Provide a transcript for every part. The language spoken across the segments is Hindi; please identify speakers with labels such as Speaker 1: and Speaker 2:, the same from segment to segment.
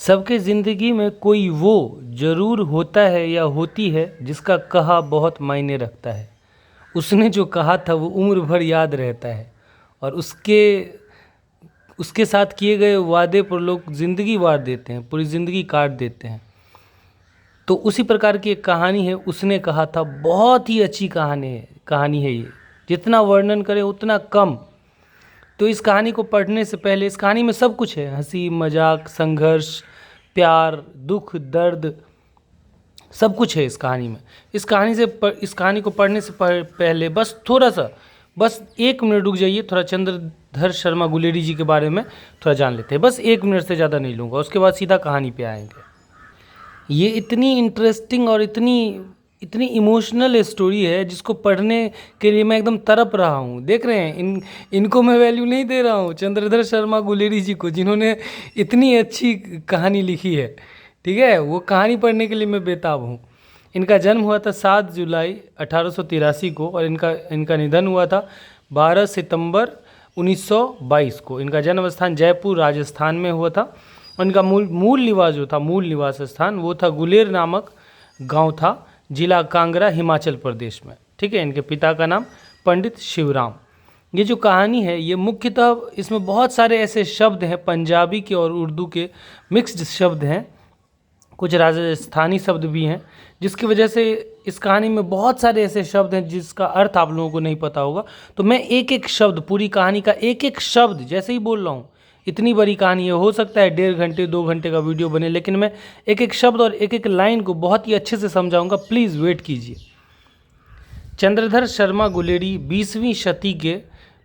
Speaker 1: सबके ज़िंदगी में कोई वो ज़रूर होता है या होती है जिसका कहा बहुत मायने रखता है। उसने जो कहा था वो उम्र भर याद रहता है और उसके उसके साथ किए गए वादे पर लोग ज़िंदगी वार देते हैं, पूरी ज़िंदगी काट देते हैं। तो उसी प्रकार की एक कहानी है, उसने कहा था। बहुत ही अच्छी कहानी है ये, जितना वर्णन करें उतना कम। तो इस कहानी को पढ़ने से पहले, इस कहानी में सब कुछ है, हंसी मजाक, संघर्ष, प्यार, दुख, दर्द, सब कुछ है इस कहानी में। इस कहानी को पढ़ने से पहले बस थोड़ा सा, बस 1 मिनट रुक जाइए, थोड़ा चंद्रधर शर्मा गुलेरी जी के बारे में थोड़ा जान लेते हैं। बस 1 मिनट से ज़्यादा नहीं लूँगा, उसके बाद सीधा कहानी पे आएंगे। ये इतनी इंटरेस्टिंग और इतनी इतनी इमोशनल स्टोरी है जिसको पढ़ने के लिए मैं एकदम तड़प रहा हूँ। देख रहे हैं, इनको मैं वैल्यू नहीं दे रहा हूँ, चंद्रधर शर्मा गुलेरी जी को, जिन्होंने इतनी अच्छी कहानी लिखी है। ठीक है, वो कहानी पढ़ने के लिए मैं बेताब हूँ। इनका जन्म हुआ था 7 जुलाई 1883 को और इनका निधन हुआ था 12 सितंबर 1922 को। इनका जन्म स्थान जयपुर राजस्थान में हुआ था और इनका मूल निवास स्थान वो था गुलेर नामक गांव था, जिला कांगड़ा, हिमाचल प्रदेश में। ठीक है, इनके पिता का नाम पंडित शिवराम। ये जो कहानी है ये मुख्यतः, इसमें बहुत सारे ऐसे शब्द हैं, पंजाबी के और उर्दू के मिक्स्ड शब्द हैं, कुछ राजस्थानी शब्द भी हैं, जिसकी वजह से इस कहानी में बहुत सारे ऐसे शब्द हैं जिसका अर्थ आप लोगों को नहीं पता होगा। तो मैं एक एक शब्द, पूरी कहानी का एक एक शब्द जैसे ही बोल रहा हूँ, इतनी बड़ी कहानी है, हो सकता है 1.5 घंटे 2 घंटे का वीडियो बने, लेकिन मैं एक एक शब्द और एक एक लाइन को बहुत ही अच्छे से समझाऊंगा। प्लीज़ वेट कीजिए। चंद्रधर शर्मा गुलेरी 20वीं शती के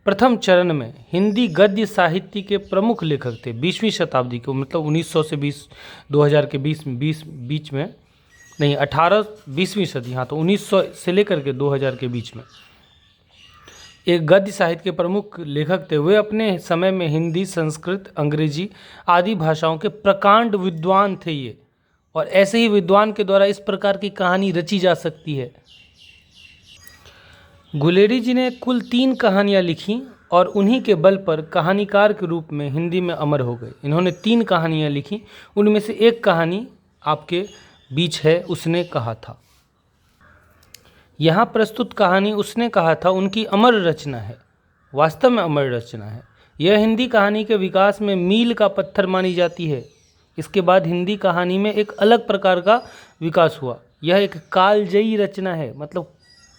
Speaker 1: प्रथम चरण में हिंदी गद्य साहित्य के प्रमुख लेखक थे। 20वीं शताब्दी को, मतलब 1900 से 2000 के बीच में, नहीं 20वीं सदी, हाँ, तो 1900 से लेकर के 2000 के बीच में एक गद्य साहित्य के प्रमुख लेखक थे। वे अपने समय में हिंदी, संस्कृत, अंग्रेजी आदि भाषाओं के प्रकांड विद्वान थे ये, और ऐसे ही विद्वान के द्वारा इस प्रकार की कहानी रची जा सकती है। गुलेरी जी ने कुल 3 कहानियाँ लिखीं और उन्हीं के बल पर कहानीकार के रूप में हिंदी में अमर हो गए। इन्होंने 3 कहानियाँ लिखीं, उनमें से एक कहानी आपके बीच है, उसने कहा था। यहाँ प्रस्तुत कहानी उसने कहा था उनकी अमर रचना है, वास्तव में अमर रचना है। यह हिंदी कहानी के विकास में मील का पत्थर मानी जाती है। इसके बाद हिंदी कहानी में एक अलग प्रकार का विकास हुआ। यह एक कालजयी रचना है, मतलब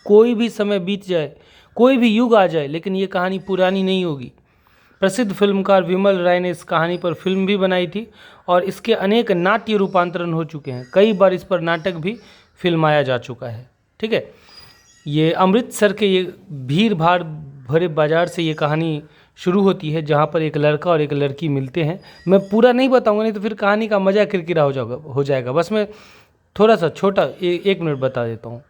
Speaker 1: कोई भी समय बीत जाए, कोई भी युग आ जाए, लेकिन ये कहानी पुरानी नहीं होगी। प्रसिद्ध फिल्मकार विमल राय ने इस कहानी पर फिल्म भी बनाई थी और इसके अनेक नाट्य रूपांतरण हो चुके हैं। कई बार इस पर नाटक भी फिल्माया जा चुका है। ठीक है, ये अमृतसर के ये भीड़ भाड़ भरे बाज़ार से ये कहानी शुरू होती है, जहाँ पर एक लड़का और एक लड़की मिलते हैं। मैं पूरा नहीं बताऊंगा, नहीं तो फिर कहानी का मज़ा किरकिरा हो जाएगा। बस मैं थोड़ा सा छोटा 1 मिनट बता देता हूँ।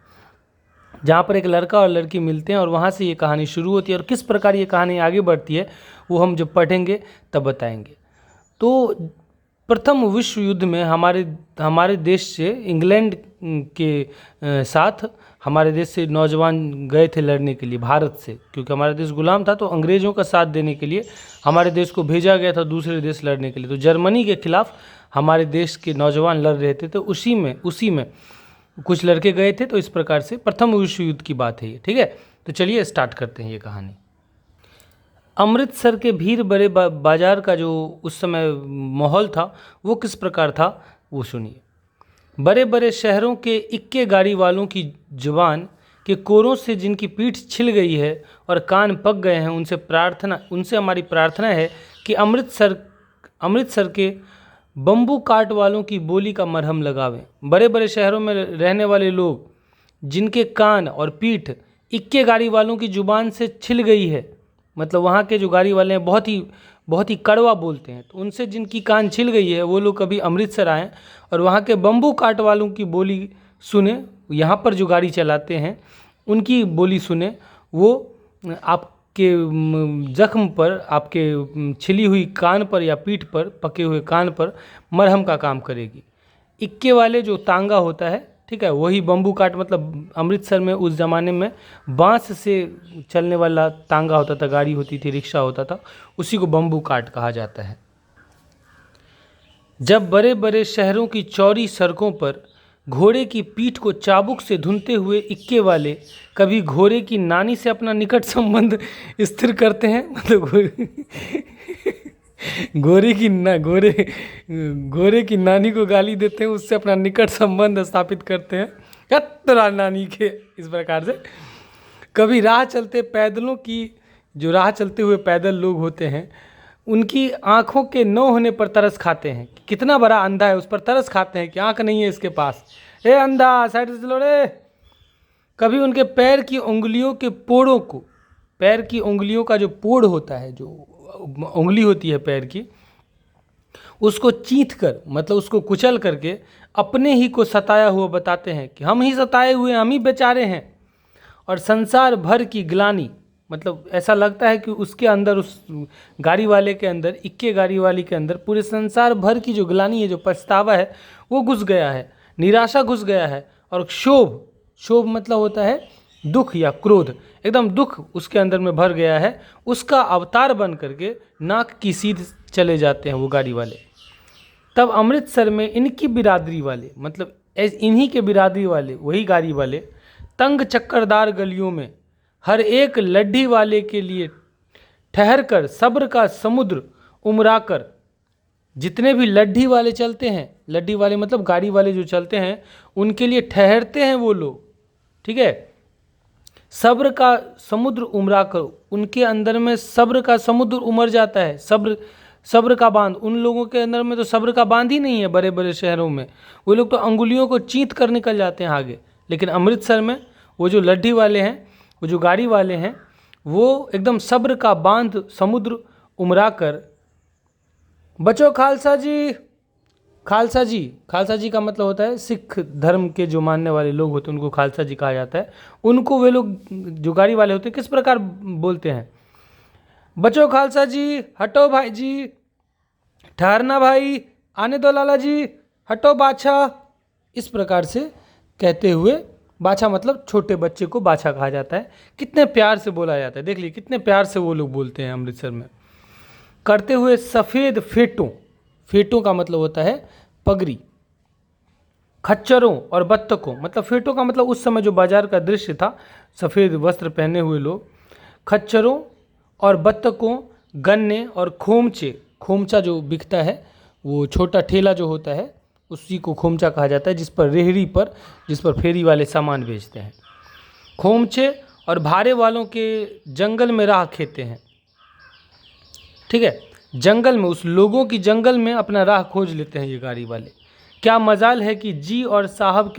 Speaker 1: जहाँ पर एक लड़का और लड़की मिलते हैं और वहाँ से ये कहानी शुरू होती है, और किस प्रकार ये कहानी आगे बढ़ती है वो हम जब पढ़ेंगे तब बताएंगे। तो प्रथम विश्व युद्ध में हमारे देश से, इंग्लैंड के साथ हमारे देश से नौजवान गए थे लड़ने के लिए भारत से, क्योंकि हमारा देश गुलाम था, तो अंग्रेज़ों का साथ देने के लिए हमारे देश को भेजा गया था दूसरे देश लड़ने के लिए। तो जर्मनी के खिलाफ हमारे देश के नौजवान लड़ रहे थे, तो उसी में कुछ लड़के गए थे। तो इस प्रकार से प्रथम विश्व युद्ध की बात है ये। ठीक है, तो चलिए स्टार्ट करते हैं ये कहानी। अमृतसर के भीड़ भरे बाजार का जो उस समय माहौल था वो किस प्रकार था वो सुनिए। बड़े बड़े शहरों के इक्के गाड़ी वालों की जुबान के कोरों से जिनकी पीठ छिल गई है और कान पक गए हैं, उनसे हमारी प्रार्थना है कि अमृतसर के बम्बू काट वालों की बोली का मरहम लगावें। बड़े बड़े शहरों में रहने वाले लोग जिनके कान और पीठ इक्के गाड़ी वालों की जुबान से छिल गई है, मतलब वहाँ के जो गाड़ी वाले हैं बहुत ही कड़वा बोलते हैं, तो उनसे जिनकी कान छिल गई है वो लोग कभी अमृतसर आएँ और वहाँ के बम्बू काट वालों की बोली सुने। यहाँ पर जो गाड़ी चलाते हैं उनकी बोली सुने, वो आपके जख्म पर, आपके छिली हुई कान पर या पीठ पर, पके हुए कान पर मरहम का काम करेगी। इक्के वाले जो तांगा होता है, ठीक है, वही बम्बू काट, मतलब अमृतसर में उस ज़माने में बांस से चलने वाला तांगा होता था, गाड़ी होती थी, रिक्शा होता था, उसी को बम्बू काट कहा जाता है। जब बड़े बड़े शहरों की चौड़ी सड़कों पर घोड़े की पीठ को चाबुक से धुनते हुए इक्के वाले कभी घोड़े की नानी से अपना निकट संबंध स्थिर करते हैं, मतलब घोड़े की नानी को गाली देते हैं, उससे अपना निकट संबंध स्थापित करते हैं, खतरा नानी के, इस प्रकार से। कभी राह चलते हुए पैदल लोग होते हैं, उनकी आंखों के न होने पर तरस खाते हैं। कितना बड़ा अंधा है, उस पर तरस खाते हैं कि आंख नहीं है इसके पास, ए अंधा साइड से चलो रे। कभी उनके पैर की उंगलियों का जो पोड़ होता है, जो उंगली होती है पैर की, उसको चींथ कर, मतलब उसको कुचल करके अपने ही को सताया हुआ बताते हैं कि हम ही सताए हुए, हम ही बेचारे हैं। और संसार भर की ग्लानि, मतलब ऐसा लगता है कि उसके अंदर, उस गाड़ी वाले के अंदर, इक्के गाड़ी वाली के अंदर पूरे संसार भर की जो ग्लानि है, जो पछतावा है, वो घुस गया है, निराशा घुस गया है। और शोभ मतलब होता है दुख या क्रोध, एकदम दुख उसके अंदर में भर गया है। उसका अवतार बन करके नाक की सीध चले जाते हैं वो गाड़ी वाले। तब अमृतसर में इनकी बिरादरी वाले, मतलब इन्हीं के बिरादरी वाले, वही गाड़ी वाले, तंग चक्करदार गलियों में हर एक लड्ढी वाले के लिए ठहर कर सब्र का समुद्र उमरा कर, जितने भी लड्ढी वाले चलते हैं, लड्ढी वाले मतलब गाड़ी वाले जो चलते हैं, उनके लिए ठहरते हैं वो लोग, ठीक है। सब्र का समुद्र उमरा कर, उनके अंदर में सब्र का समुद्र उमड़ जाता है। सब्र का बांध, उन लोगों के अंदर में तो सब्र का बांध ही नहीं है। बड़े बड़े शहरों में वो लोग तो अंगुलियों को चींथ कर निकल जाते हैं आगे, लेकिन अमृतसर में वो जो लड्ढी वाले हैं, वो जो गाड़ी वाले हैं, वो एकदम सब्र का बांध समुद्र उमरा कर, बचो खालसा जी। खालसा जी का मतलब होता है सिख धर्म के जो मानने वाले लोग होते हैं, उनको खालसा जी कहा जाता है। उनको वे लोग जो गाड़ी वाले होते हैं किस प्रकार बोलते हैं, बचो खालसा जी, हटो भाई जी, ठहरना भाई, आने दो लाला जी, हटो बाछा, इस प्रकार से कहते हुए, बाछा मतलब छोटे बच्चे को बाछा कहा जाता है। कितने प्यार से बोला जाता है, देख लीजिए कितने प्यार से वो लोग बोलते हैं अमृतसर में। करते हुए सफ़ेद फेटों का मतलब होता है पगड़ी, खच्चरों और बत्तकों, मतलब फेटों का मतलब उस समय जो बाजार का दृश्य था, सफ़ेद वस्त्र पहने हुए लोग, खच्चरों और बत्तकों, गन्ने और खोमचा जो बिकता है, वो छोटा ठेला जो होता है, उसी को खोमचा कहा जाता है, जिस पर फेरी वाले सामान बेचते हैं। खोमचे और भारे वालों के जंगल में राह खेते हैं, ठीक है। जंगल में, उस लोगों की जंगल में अपना राह खोज लेते हैं ये गाड़ी वाले। क्या मजाल है कि जी और साहब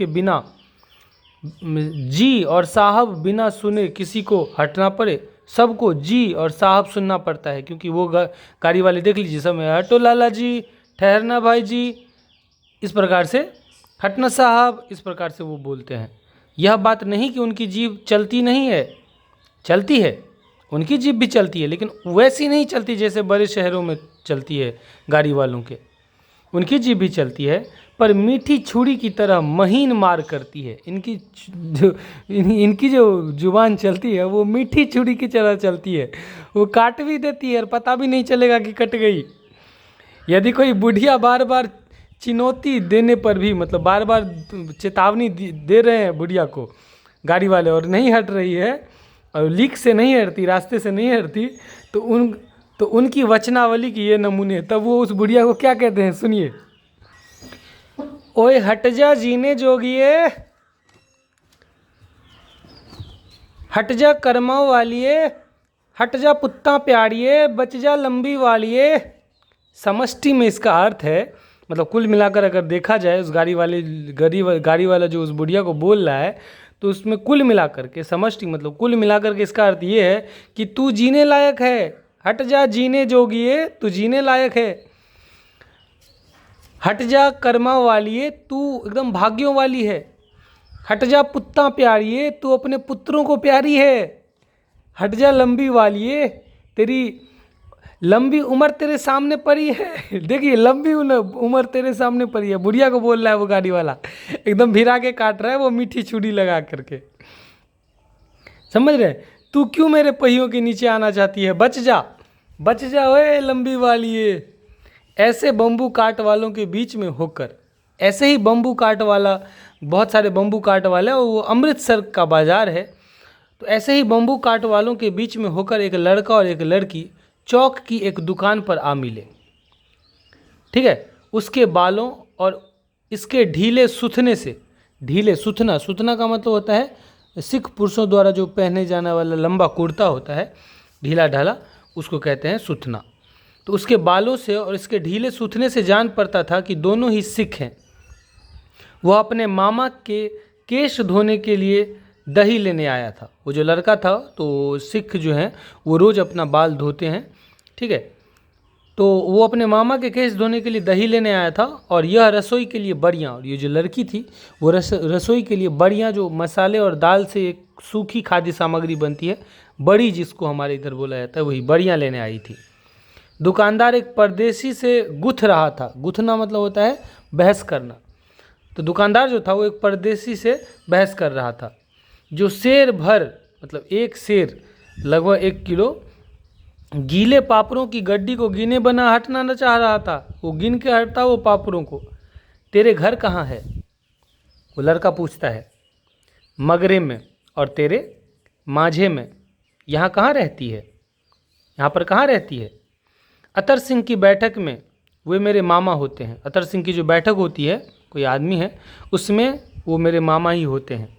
Speaker 1: बिना सुने किसी को हटना पड़े। सबको जी और साहब सुनना पड़ता है, क्योंकि वो गाड़ी वाले देख लीजिए समय, हटो लाला जी, ठहरना भाई जी, इस प्रकार से, हटना साहब, इस प्रकार से वो बोलते हैं। यह बात नहीं कि उनकी जीभ चलती नहीं है, चलती है, उनकी जीभ भी चलती है, लेकिन वैसी नहीं चलती जैसे बड़े शहरों में चलती है गाड़ी वालों के। उनकी जीभ भी चलती है, पर मीठी छुरी की तरह महीन मार करती है। इनकी जो जुबान चलती है वो मीठी छुरी की तरह चलती है, वो काट भी देती है और पता भी नहीं चलेगा कि कट गई। यदि कोई बुढ़िया बार बार चुनौती देने पर भी, मतलब बार बार चेतावनी दे रहे हैं बुढ़िया को गाड़ी वाले, और नहीं हट रही है, और लीक से नहीं हटती, रास्ते से नहीं हटती, तो उनकी वचनावली की ये नमूने, तब वो उस बुढ़िया को क्या कहते हैं, सुनिए। ओए हट जा जीने जोगिए, हट जा कर्मा वालिए, हट जा पुत्ता प्यारिए, बच जा लंबी वालिए। समष्टि में इसका अर्थ है, मतलब कुल मिलाकर अगर देखा जाए, उस गाड़ी वाला जो उस बुढ़िया को बोल रहा है, तो उसमें कुल मिलाकर के समष्टि, मतलब कुल मिलाकर के इसका अर्थ ये है कि तू जीने लायक है, हट जा जीने जोगिए, तू जीने लायक है। हट जा कर्मा वालिए, तू एकदम भाग्यों वाली है। हट जा पुत्ता प्यारिए, तू अपने पुत्रों को प्यारी है। हट जा लंबी वालिए, तेरी लंबी उम्र तेरे सामने पड़ी है। देखिए, लंबी उम्र तेरे सामने पड़ी है, बुढ़िया को बोल रहा है वो गाड़ी वाला, एकदम भिरा के काट रहा है वो मीठी छुरी लगा करके, समझ रहे। तू क्यों मेरे पहियों के नीचे आना चाहती है, बच जा ओए लंबी वालिए। ऐसे बम्बू काट वालों के बीच में होकर, ऐसे ही बम्बू काट वाला, बहुत सारे बम्बू काट वाले, और वो अमृतसर का बाज़ार है। तो ऐसे ही बम्बू काट वालों के बीच में होकर एक लड़का और एक लड़की चौक की एक दुकान पर आ मिले। ठीक है, उसके बालों और इसके ढीले सुथने से, ढीले सुथना, सुथना का मतलब होता है सिख पुरुषों द्वारा जो पहने जाने वाला लंबा कुर्ता होता है, ढीला ढाला, उसको कहते हैं सुथना। तो उसके बालों से और इसके ढीले सुथने से जान पड़ता था कि दोनों ही सिख हैं। वह अपने मामा के केश धोने के लिए दही लेने आया था। वो जो लड़का था, तो सिख जो हैं वो रोज़ अपना बाल धोते हैं। ठीक है, तो वो अपने मामा के केश धोने के लिए दही लेने आया था, और यह रसोई के लिए बड़ियाँ, और ये जो लड़की थी वो रसोई के लिए बड़ियाँ, जो मसाले और दाल से एक सूखी खाद्य सामग्री बनती है, बड़ी जिसको हमारे इधर बोला जाता है, वही बड़ियाँ लेने आई थी। दुकानदार एक परदेसी से गुथ रहा था। गुथना मतलब होता है बहस करना। तो दुकानदार जो था वो एक परदेसी से बहस कर रहा था, जो सेर भर, मतलब एक सेर, लगभग 1 किलो गीले पापड़ों की गड्डी को गिने बना हटना न चाह रहा था। वो गिन के हटता वो पापड़ों को। तेरे घर कहाँ है? वो लड़का पूछता है। मगरे में। और तेरे? माझे में। यहाँ कहाँ रहती है? यहाँ पर कहाँ रहती है? अतर सिंह की बैठक में, वे मेरे मामा होते हैं। अतर सिंह की जो बैठक होती है, कोई आदमी है, उसमें वो मेरे मामा ही होते हैं।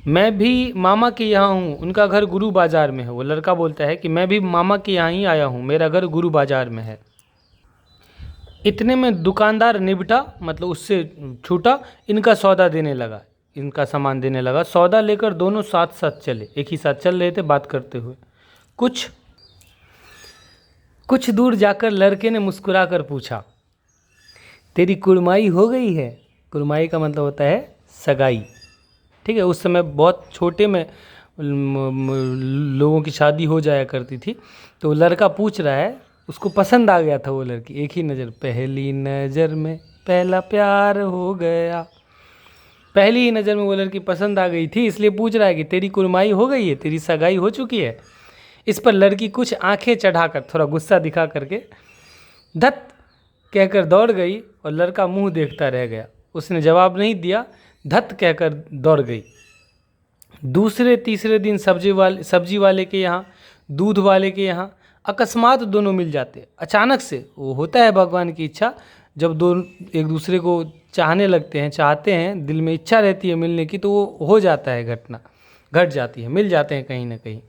Speaker 1: मैं भी मामा के यहाँ हूँ, उनका घर गुरु बाज़ार में है। वो लड़का बोलता है कि मैं भी मामा के यहाँ ही आया हूँ, मेरा घर गुरु बाज़ार में है। इतने में दुकानदार निबटा, मतलब उससे छूटा, इनका सौदा देने लगा, इनका सामान देने लगा। सौदा लेकर दोनों साथ साथ चले, एक ही साथ चल रहे थे बात करते हुए। कुछ दूर जाकर लड़के ने मुस्कुरा कर पूछा, तेरी कुड़माई हो गई है? कुड़माई का मतलब होता है सगाई। ठीक है, उस समय बहुत छोटे में लोगों की शादी हो जाया करती थी। तो लड़का पूछ रहा है, उसको पसंद आ गया था वो लड़की, एक ही नज़र, पहली नज़र में पहला प्यार हो गया। पहली ही नज़र में वो लड़की पसंद आ गई थी, इसलिए पूछ रहा है कि तेरी कुड़माई हो गई है, तेरी सगाई हो चुकी है? इस पर लड़की कुछ आंखें चढ़ाकर, थोड़ा गुस्सा दिखा करके धत कहकर दौड़ गई, और लड़का मुंह देखता रह गया। उसने जवाब नहीं दिया, धत कहकर दौड़ गई। दूसरे तीसरे दिन सब्जी वाले के यहाँ, दूध वाले के यहाँ अकस्मात दोनों मिल जाते। अचानक से, वो होता है भगवान की इच्छा, जब दोनों एक दूसरे को चाहने लगते हैं, चाहते हैं, दिल में इच्छा रहती है मिलने की, तो वो हो जाता है, घटना घट जाती है, मिल जाते हैं कहीं ना कहीं।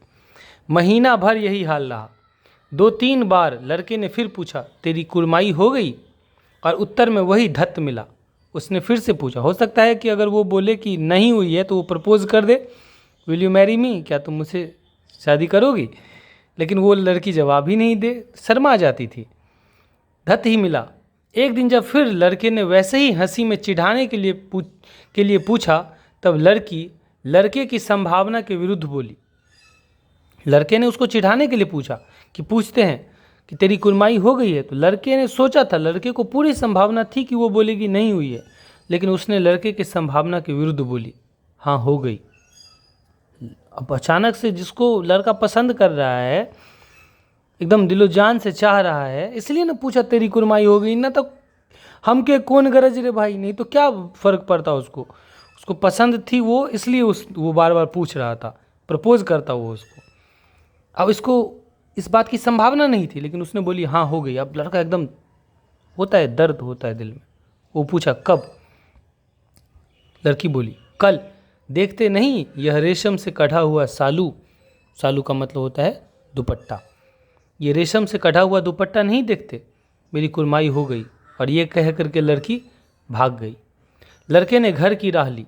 Speaker 1: महीना भर यही हाल रहा। 2-3 बार लड़के ने फिर पूछा, तेरी कुड़माई हो गई? और उत्तर में वही धत मिला। उसने फिर से पूछा, हो सकता है कि अगर वो बोले कि नहीं हुई है तो वो प्रपोज कर दे, विल यू मैरी मी, क्या तुम मुझसे शादी करोगी? लेकिन वो लड़की जवाब ही नहीं दे, शर्मा जाती थी। धत ही मिला। एक दिन जब फिर लड़के ने वैसे ही हंसी में चिढ़ाने के लिए पूछा, तब लड़की लड़के की संभावना के विरुद्ध बोली। लड़के ने उसको चिढ़ाने के लिए पूछा कि पूछते हैं कि तेरी कुड़माई हो गई है? तो लड़के ने सोचा था, लड़के को पूरी संभावना थी कि वो बोलेगी नहीं हुई है, लेकिन उसने लड़के की संभावना के विरुद्ध बोली, हाँ हो गई। अब अचानक से जिसको लड़का पसंद कर रहा है, एकदम दिलो जान से चाह रहा है, इसलिए ना पूछा तेरी कुड़माई हो गई ना, तो हम के कौन गरज रे भाई, नहीं तो क्या फ़र्क पड़ता उसको पसंद थी वो, इसलिए वो बार बार पूछ रहा था, प्रपोज करता वो उसको। अब इसको इस बात की संभावना नहीं थी, लेकिन उसने बोली हाँ हो गई। अब लड़का एकदम, होता है दर्द होता है दिल में। वो पूछा कब? लड़की बोली कल। देखते नहीं, यह रेशम से कढ़ा हुआ सालू, सालू का मतलब होता है दुपट्टा, ये रेशम से कढ़ा हुआ दुपट्टा नहीं देखते? मेरी कुड़माई हो गई। और ये कह करके लड़की भाग गई। लड़के ने घर की राह ली,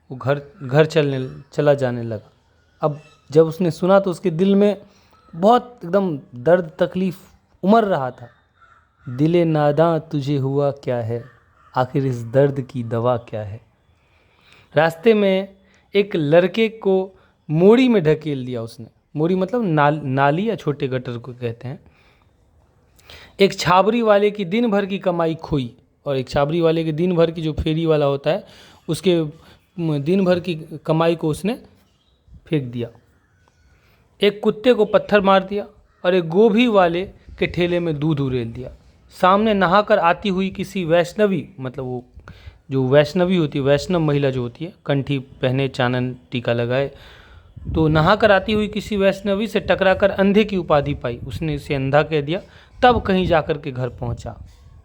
Speaker 1: वो घर चला जाने लगा। अब जब उसने सुना तो उसके दिल में बहुत एकदम दर्द तकलीफ़ उमड़ रहा था। दिले नादां तुझे हुआ क्या है, आखिर इस दर्द की दवा क्या है। रास्ते में एक लड़के को मोड़ी में ढकेल दिया उसने। मोड़ी मतलब नाली या छोटे गटर को कहते हैं। एक छाबरी वाले की दिन भर की कमाई खोई, और एक छाबरी वाले के दिन भर की जो फेरी वाला होता है, उसके दिन भर की कमाई को उसने फेंक दिया। एक कुत्ते को पत्थर मार दिया, और एक गोभी वाले के ठेले में दूध उड़ेल दिया। सामने नहाकर आती हुई किसी वैष्णवी, मतलब वो जो वैष्णवी होती है, वैष्णव महिला जो होती है, कंठी पहने, चानन टीका लगाए, तो नहाकर आती हुई किसी वैष्णवी से टकराकर अंधे की उपाधि पाई, उसने इसे अंधा कह दिया। तब कहीं जाकर के घर पहुंचा।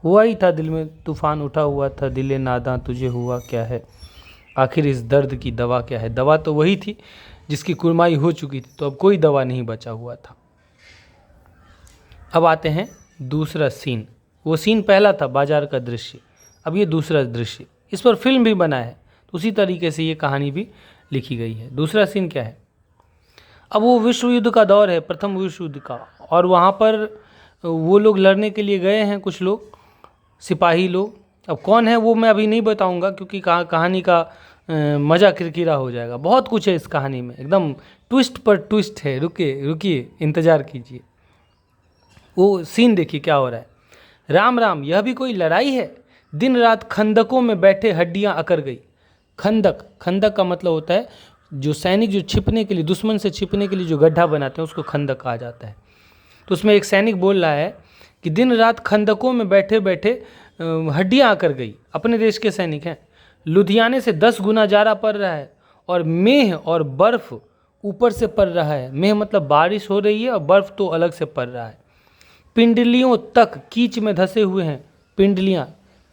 Speaker 1: हुआ ही था दिल में तूफान उठा हुआ था, दिले नादा तुझे हुआ क्या है, आखिर इस दर्द की दवा क्या है। दवा तो वही थी जिसकी कुरमाई हो चुकी थी, तो अब कोई दवा नहीं बचा हुआ था। अब आते हैं दूसरा सीन। वो सीन पहला था बाजार का दृश्य, अब ये दूसरा दृश्य। इस पर फिल्म भी बना है, तो उसी तरीके से ये कहानी भी लिखी गई है। दूसरा सीन क्या है, अब वो विश्व युद्ध का दौर है, प्रथम विश्व युद्ध का, और वहाँ पर वो लोग लड़ने के लिए गए हैं, कुछ लोग सिपाही लोग। अब कौन है वो मैं अभी नहीं बताऊंगा, क्योंकि कहानी का मज़ा किरकिरा हो जाएगा। बहुत कुछ है इस कहानी में, एकदम ट्विस्ट पर ट्विस्ट है। रुकिए इंतज़ार कीजिए। वो सीन देखिए क्या हो रहा है। राम राम, यह भी कोई लड़ाई है, दिन रात खंदकों में बैठे हड्डियां अकर गई। खंदक का मतलब होता है जो सैनिक जो छिपने के लिए, दुश्मन से छिपने के लिए जो गड्ढा बनाते हैं, उसको खंदक कहा जाता है। तो उसमें एक सैनिक बोल रहा है कि दिन रात खंदकों में बैठे बैठे हड्डियां आकर गई। अपने देश के सैनिक हैं। लुधियाने से 10 गुना जारा पड़ रहा है, और मेह और बर्फ़ ऊपर से पड़ रहा है। मेह मतलब बारिश हो रही है, और बर्फ़ तो अलग से पड़ रहा है। पिंडलियों तक कीच में धंसे हुए हैं। पिंडलियाँ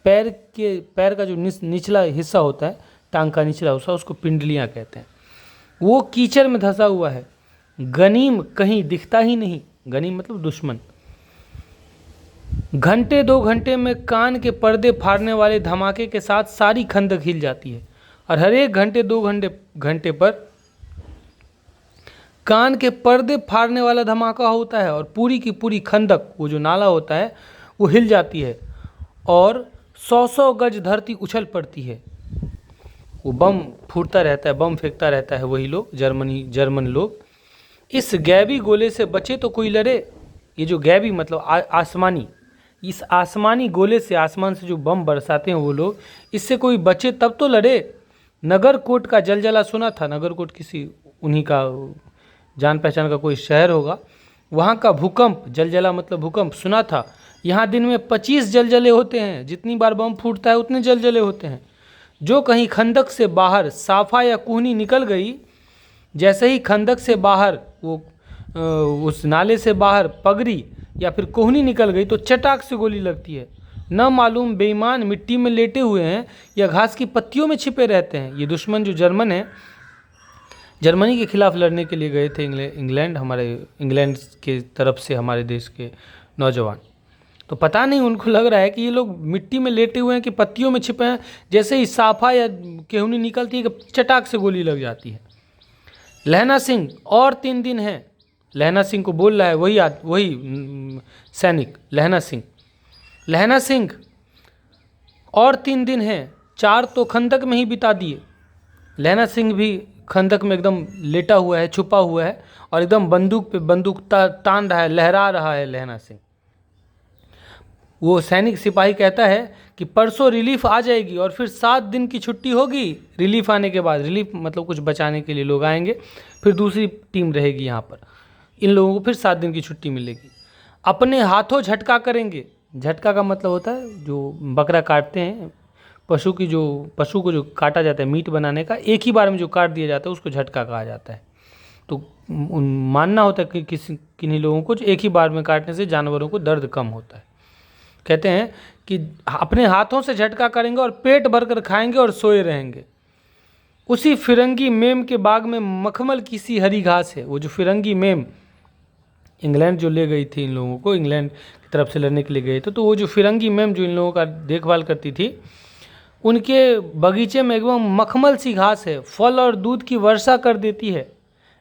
Speaker 1: पैर का जो निचला हिस्सा होता है, टांग का निचला हिस्सा, उसको पिंडलियाँ कहते हैं। वो कीचड़ में धंसा हुआ है। गनीम कहीं दिखता ही नहीं। गनीम मतलब दुश्मन। घंटे 2 घंटे में कान के पर्दे फाड़ने वाले धमाके के साथ सारी खंदक हिल जाती है, और हर एक घंटे 2 घंटे पर कान के पर्दे फाड़ने वाला धमाका होता है, और पूरी की पूरी खंदक, वो जो नाला होता है, वो हिल जाती है, और 100 गज धरती उछल पड़ती है। वो बम फूटता रहता है, बम फेंकता रहता है वही लोग, जर्मन लोग। इस गैबी गोले से बचे तो कोई लड़े। ये जो गैबी मतलब आसमानी, इस आसमानी गोले से, आसमान से जो बम बरसाते हैं वो लोग, इससे कोई बचे तब तो लड़े। नगरकोट का जलजला सुना था। नगरकोट किसी उन्हीं का जान पहचान का कोई शहर होगा। वहाँ का भूकंप, जलजला मतलब भूकंप, सुना था। यहाँ दिन में 25 जलजले होते हैं। जितनी बार बम फूटता है उतने जलजले होते हैं। जो कहीं खंदक से बाहर साफा या कुहनी निकल गई, जैसे ही खंदक से बाहर वो उस नाले से बाहर पगड़ी या फिर कोहनी निकल गई, तो चटाक से गोली लगती है। न मालूम बेईमान मिट्टी में लेटे हुए हैं या घास की पत्तियों में छिपे रहते हैं। ये दुश्मन जो जर्मन है, जर्मनी के खिलाफ लड़ने के लिए गए थे इंग्लैंड, हमारे इंग्लैंड के तरफ से हमारे देश के नौजवान। तो पता नहीं उनको लग रहा है कि ये लोग मिट्टी में लेटे हुए हैं कि पत्तियों में छिपे हैं। जैसे ही साफा या केहूनी निकलती है कि चटाक से गोली लग जाती है। लहना सिंह, और 3 दिन हैं। लहना सिंह को बोल रहा है वही सैनिक लहना सिंह, और 3 दिन हैं, 4 तो खंदक में ही बिता दिए। लहना सिंह भी खंदक में एकदम लेटा हुआ है, छुपा हुआ है, और एकदम बंदूक पे बंदूक तान रहा है, लहरा रहा है लहना सिंह। वो सैनिक सिपाही कहता है कि परसों रिलीफ आ जाएगी, और फिर 7 दिन की छुट्टी होगी। रिलीफ आने के बाद, रिलीफ मतलब कुछ बचाने के लिए लोग आएंगे, फिर दूसरी टीम रहेगी यहाँ पर। इन लोगों को फिर 7 दिन की छुट्टी मिलेगी। अपने हाथों झटका करेंगे। झटका का मतलब होता है जो बकरा काटते हैं, पशु को जो काटा जाता है मीट बनाने का, एक ही बार में जो काट दिया जाता है उसको झटका कहा जाता है। तो मानना होता है कि किन्हीं लोगों को एक ही बार में काटने से जानवरों को दर्द कम होता है। कहते हैं कि अपने हाथों से झटका करेंगे और पेट भरकर खाएंगे और सोए रहेंगे। उसी फिरंगी मेम के बाग में मखमल की सी हरी घास है। वो जो फिरंगी मेम इंग्लैंड जो ले गई थी इन लोगों को, इंग्लैंड की तरफ से लड़ने के लिए गए थे, तो वो जो फिरंगी मेम जो इन लोगों का देखभाल करती थी, उनके बगीचे में एकदम मखमल सी घास है, फल और दूध की वर्षा कर देती है।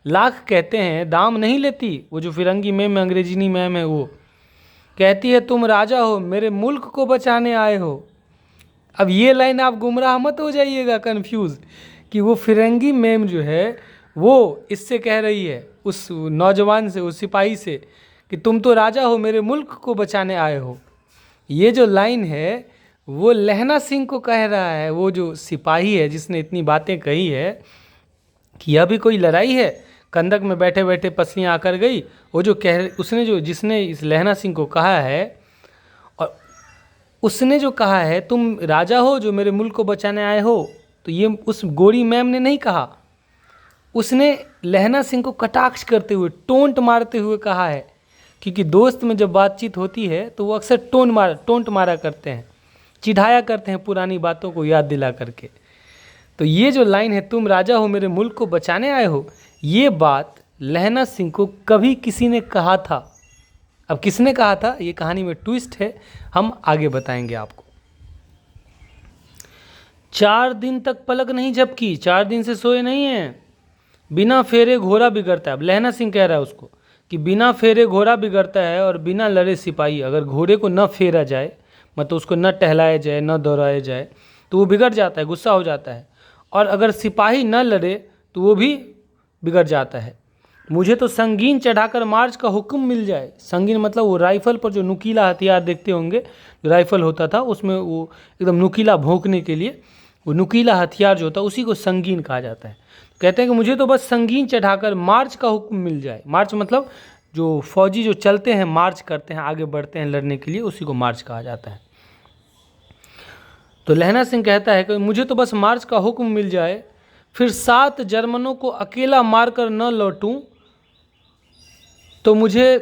Speaker 1: लाख कहते हैं, दाम नहीं लेती। वो जो फिरंगी मेम अंग्रेजी मैम है, वो कहती है तुम राजा हो, मेरे मुल्क को बचाने आए हो। अब ये लाइन आप गुमराह मत हो जाइएगा, कन्फ्यूज़, कि वो फिरंगी मेम जो है वो इससे कह रही है उस नौजवान से, उस सिपाही से, कि तुम तो राजा हो, मेरे मुल्क को बचाने आए हो। ये जो लाइन है वो लहना सिंह को कह रहा है, वो जो सिपाही है जिसने इतनी बातें कही है कि यह भी कोई लड़ाई है, कंदक में बैठे बैठे पसलियाँ आकर गई। वो जो जिसने इस लहना सिंह को कहा है, और उसने जो कहा है तुम राजा हो जो मेरे मुल्क को बचाने आए हो, तो ये उस गोरी मैम ने नहीं कहा, उसने लहना सिंह को कटाक्ष करते हुए, टोंट मारते हुए कहा है। क्योंकि दोस्त में जब बातचीत होती है तो वो अक्सर टोंट मारा करते हैं, चिढ़ाया करते हैं पुरानी बातों को याद दिला करके। तो ये जो लाइन है, तुम राजा हो मेरे मुल्क को बचाने आए हो, ये बात लहना सिंह को कभी किसी ने कहा था। अब किसने कहा था, ये कहानी में ट्विस्ट है, हम आगे बताएंगे आपको। 4 दिन तक पलक नहीं झपकी, 4 दिन से सोए नहीं हैं। बिना फेरे घोड़ा बिगड़ता है। अब लहना सिंह कह रहा है उसको कि बिना फेरे घोड़ा बिगड़ता है और बिना लड़े सिपाही। अगर घोड़े को न फेरा जाए, मतलब उसको न टहलाया जाए, न दौड़ाया जाए, तो वो बिगड़ जाता है, गुस्सा हो जाता है। और अगर सिपाही न लड़े तो वो भी बिगड़ जाता है। मुझे तो संगीन चढ़ाकर मार्च का हुक्म मिल जाए। संगीन मतलब वो राइफल पर जो नुकीला हथियार देखते होंगे, जो राइफल होता था उसमें वो एकदम नुकीला भोंकने के लिए वो नुकीला हथियार जो होता है उसी को संगीन कहा जाता है। कहते हैं कि मुझे तो बस संगीन चढ़ाकर मार्च का हुक्म मिल जाए। मार्च मतलब जो फौजी जो चलते हैं, मार्च करते हैं, आगे बढ़ते हैं लड़ने के लिए, उसी को मार्च कहा जाता है। तो लहना सिंह कहता है कि मुझे तो बस मार्च का हुक्म मिल जाए, फिर 7 जर्मनों को अकेला मारकर न लौटूं तो मुझे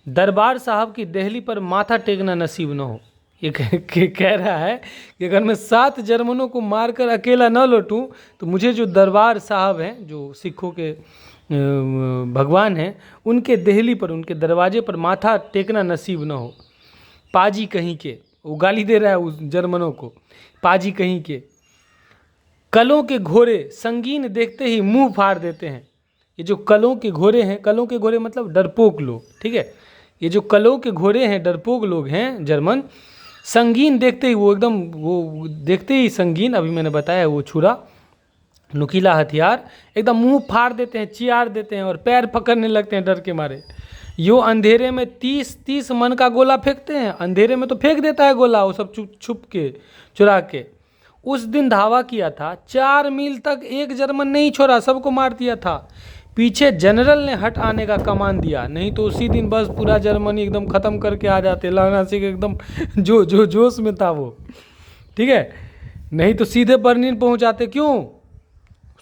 Speaker 1: दरबार साहब की देहली पर माथा टेकना नसीब न हो। ये कह रहा है कि अगर मैं 7 जर्मनों को मारकर अकेला न लौटूं तो मुझे जो दरबार साहब हैं, जो सिखों के भगवान हैं, उनके देहली पर, उनके दरवाजे पर माथा टेकना नसीब न हो। पाजी कहीं के, वो गाली दे रहा है उस जर्मनों को, पाजी कहीं के। कलों के घोड़े संगीन देखते ही मुंह फाड़ देते हैं। ये जो कलों के घोड़े हैं, कलों के घोड़े मतलब डरपोक लोग, ठीक है। ये जो कलों के घोड़े हैं, डरपोक लोग हैं जर्मन, संगीन देखते ही वो एकदम, वो देखते ही संगीन, अभी मैंने बताया वो छुरा, नुकीला हथियार, एकदम मुंह फाड़ देते हैं, चियार देते हैं और पैर पकड़ने लगते हैं डर के मारे। यो अंधेरे में 30 मन का गोला फेंकते हैं। अंधेरे में तो फेंक देता है गोला, वो सब छुप के, चुरा के। उस दिन धावा किया था, 4 मील तक एक जर्मन नहीं छोड़ा, सबको मार दिया था। पीछे जनरल ने हट आने का कमान दिया, नहीं तो उसी दिन बस पूरा जर्मनी एकदम ख़त्म करके आ जाते। लहना सिंह एकदम जोश में था वो, ठीक है, नहीं तो सीधे बर्लिन पहुंच जाते। क्यों?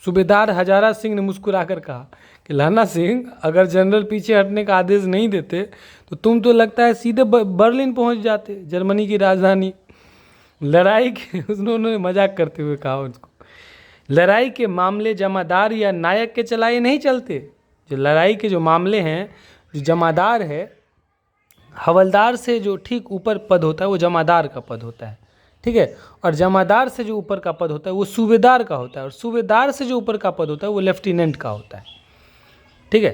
Speaker 1: सूबेदार हजारा सिंह ने मुस्कुराकर कहा कि लहना सिंह, अगर जनरल पीछे हटने का आदेश नहीं देते तो तुम तो लगता है सीधे बर्लिन पहुंच जाते, जर्मनी की राजधानी। लड़ाई के उन्होंने मजाक करते हुए कहा उसको, लड़ाई के मामले जमादार या नायक के चलाए नहीं चलते। जो लड़ाई के जो मामले हैं, जो जमादार है, हवलदार से जो ठीक ऊपर पद होता है वो जमादार का पद होता है, ठीक है। और जमादार से जो ऊपर का पद होता है वो सूबेदार का होता है, और सूबेदार से जो ऊपर का पद होता है वो लेफ्टिनेंट का होता है, ठीक है।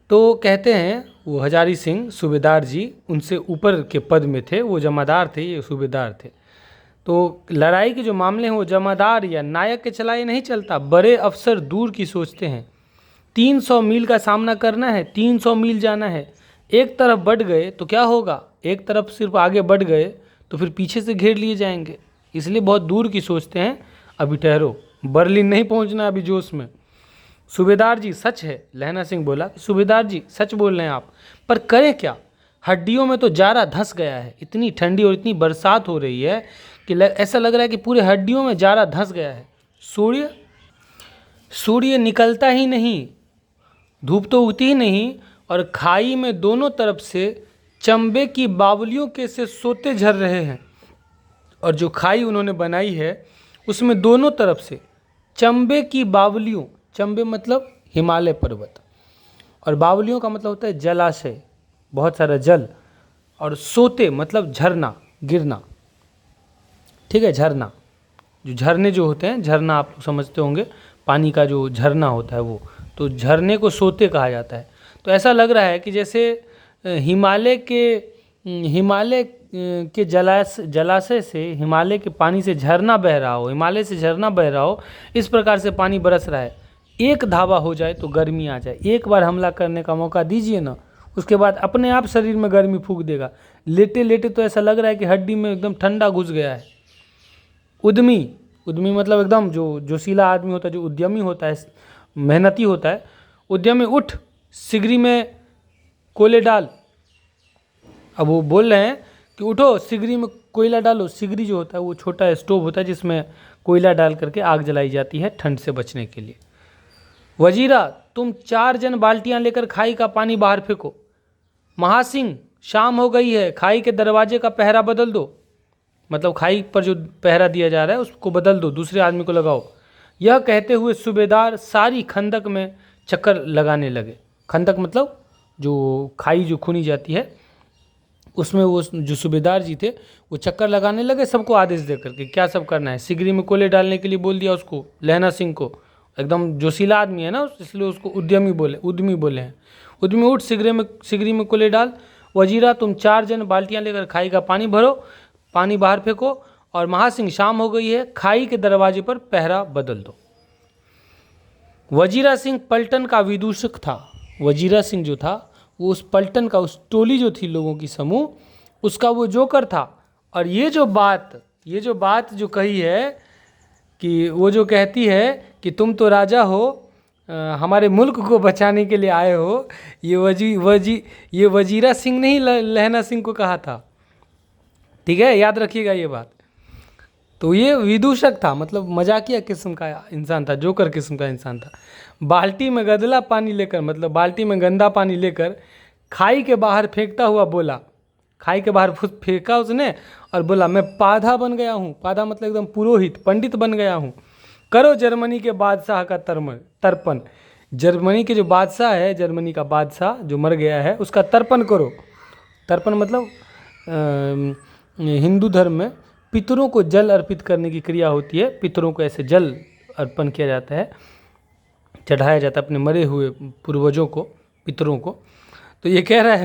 Speaker 1: तो कहते हैं वो हजारी सिंह सूबेदार जी उनसे ऊपर के पद में थे, वो जमादार थे, ये सूबेदार थे। तो लड़ाई के जो मामले हैं वो जमादार या नायक के चलाए नहीं चलता, बड़े अफसर दूर की सोचते हैं। 300 मील का सामना करना है, 300 मील जाना है। एक तरफ बढ़ गए तो क्या होगा, एक तरफ सिर्फ आगे बढ़ गए तो फिर पीछे से घेर लिए जाएंगे, इसलिए बहुत दूर की सोचते हैं। अभी ठहरो, बर्लिन नहीं पहुंचना अभी जोश में। सूबेदार जी सच है, लहना सिंह बोला, सूबेदार जी सच बोल रहे हैं आप, पर करें क्या, हड्डियों में तो जारा धंस गया है। इतनी ठंडी और इतनी बरसात हो रही है कि ऐसा लग रहा है कि पूरे हड्डियों में जारा धंस गया है। सूर्य निकलता ही नहीं, धूप तो उगती ही नहीं, और खाई में दोनों तरफ से चंबे की बावलियों के से सोते झर रहे हैं। और जो खाई उन्होंने बनाई है उसमें दोनों तरफ से चंबे की बावलियों, चंबे मतलब हिमालय पर्वत, और बावलियों का मतलब होता है जलाशय, बहुत सारा जल, और सोते मतलब झरना, गिरना, ठीक है, झरना। जो झरने जो होते हैं, झरना आप समझते होंगे, पानी का जो झरना होता है वो, तो झरने को सोते कहा जाता है। तो ऐसा लग रहा है कि जैसे हिमालय के जलाशय से, हिमालय के पानी से झरना बह रहा हो, हिमालय से झरना बह रहा हो, इस प्रकार से पानी बरस रहा है। एक धावा हो जाए तो गर्मी आ जाए, एक बार हमला करने का मौका दीजिए ना, उसके बाद अपने आप शरीर में गर्मी फूंक देगा। लेटे लेटे तो ऐसा लग रहा है कि हड्डी में एकदम ठंडा घुस गया है। उद्यमी मतलब एकदम जो जोशीला आदमी होता है, जो उद्यमी होता है, मेहनती होता है, उद्यमी उठ, सिगरी में कोले डाल। अब वो बोल रहे हैं कि उठो सिगरी में कोयला डालो। सिगरी जो होता है वो छोटा स्टोव होता है जिसमें कोयला डाल करके आग जलाई जाती है ठंड से बचने के लिए। वजीरा तुम 4 जन बाल्टियां लेकर खाई का पानी बाहर फेंको। महासिंह शाम हो गई है, खाई के दरवाजे का पहरा बदल दो। मतलब खाई पर जो पहरा दिया जा रहा है उसको बदल दो, दूसरे आदमी को लगाओ। यह कहते हुए सूबेदार सारी खंदक में चक्कर लगाने लगे। खंदक मतलब जो खाई जो खुनी जाती है उसमें वो जो सूबेदार जी थे वो चक्कर लगाने लगे, सबको आदेश दे करके क्या सब करना है। सिगरी में कोयले डालने के लिए बोल दिया उसको, लहना सिंह को। एकदम जोशीला आदमी है ना, इसलिए उसको उद्यमी बोले हैं। उद्यमी उठ सिगरी में कोयले डाल। वजीरा तुम 4 जन बाल्टियां लेकर खाई का पानी भरो, पानी बाहर फेंको। और महासिंह शाम हो गई है, खाई के दरवाजे पर पहरा बदल दो। वजीरा सिंह पलटन का विदूषक था। वजीरा सिंह जो था वो उस पलटन का, उस टोली जो थी लोगों की समूह, उसका वो जोकर था। और ये जो बात जो कही है कि वो जो कहती है कि तुम तो राजा हो, हमारे मुल्क को बचाने के लिए आए हो, ये वजीरा सिंह ने ही लहना सिंह को कहा था। ठीक है, याद रखिएगा ये बात। तो ये विदूषक था, मतलब मजाकिया किस्म का इंसान था, जोकर किस्म का इंसान था। बाल्टी में गंदला पानी लेकर, मतलब बाल्टी में गंदा पानी लेकर खाई के बाहर फेंकता हुआ बोला। खाई के बाहर फेंका उसने और बोला, मैं पाधा बन गया हूँ। पाधा मतलब एकदम पुरोहित, पंडित बन गया हूँ। करो जर्मनी के बादशाह का तर्पण। जर्मनी के जो बादशाह है, जर्मनी का बादशाह जो मर गया है उसका तर्पण करो। तर्पण मतलब हिंदू धर्म में पितरों को जल अर्पित करने की क्रिया होती है। पितरों को ऐसे जल अर्पण किया जाता है, चढ़ाया जाता है अपने मरे हुए पूर्वजों को, पितरों को। तो ये कह रहा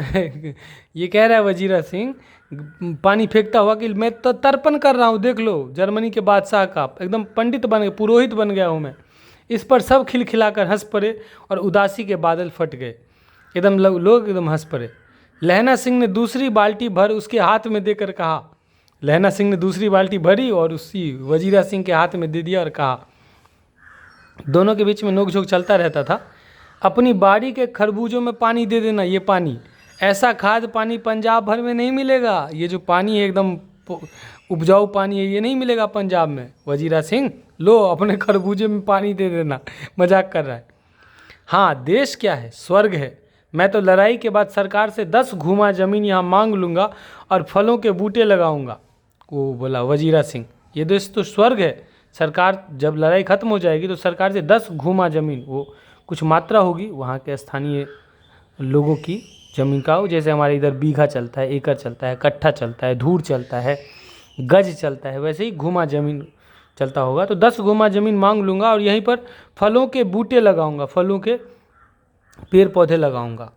Speaker 1: है वजीरा सिंह पानी फेंकता हुआ कि मैं तो तर्पण कर रहा हूँ, देख लो जर्मनी के बादशाह का, एकदम पंडित बन गया, पुरोहित बन गया हूँ मैं। इस पर सब खिलखिलाकर हंस पड़े और उदासी के बादल फट गए। एकदम लोग एकदम हंस पड़े। लहना सिंह ने दूसरी बाल्टी भर उसके हाथ में देकर कहा। लहना सिंह ने दूसरी बाल्टी भरी और उसी वजीरा सिंह के हाथ में दे दिया और कहा। दोनों के बीच में नोकझोंक चलता रहता था। अपनी बाड़ी के खरबूजों में पानी दे देना। ये पानी, ऐसा खाद पानी पंजाब भर में नहीं मिलेगा। ये जो पानी है एकदम उपजाऊ पानी है, ये नहीं मिलेगा पंजाब में। वजीरा सिंह लो अपने खरबूजे में पानी दे देना। मजाक कर रहा है। हाँ, देश क्या है, स्वर्ग है। मैं तो लड़ाई के बाद सरकार से 10 घूमा ज़मीन यहाँ मांग लूँगा और फलों के बूटे लगाऊंगा। वो बोला वजीरा सिंह, ये देश तो स्वर्ग है। सरकार जब लड़ाई ख़त्म हो जाएगी तो सरकार से 10 घूमा ज़मीन, वो कुछ मात्रा होगी वहाँ के स्थानीय लोगों की ज़मीन का, जैसे हमारे इधर बीघा चलता है, एकड़ चलता है, कट्ठा चलता है, धूर चलता है, गज चलता है, वैसे ही घूमा ज़मीन चलता होगा। तो 10 घूमा ज़मीन मांग लूँगा और यहीं पर फलों के बूटे लगाऊंगा, फलों के पेड़ पौधे लगाऊंगा।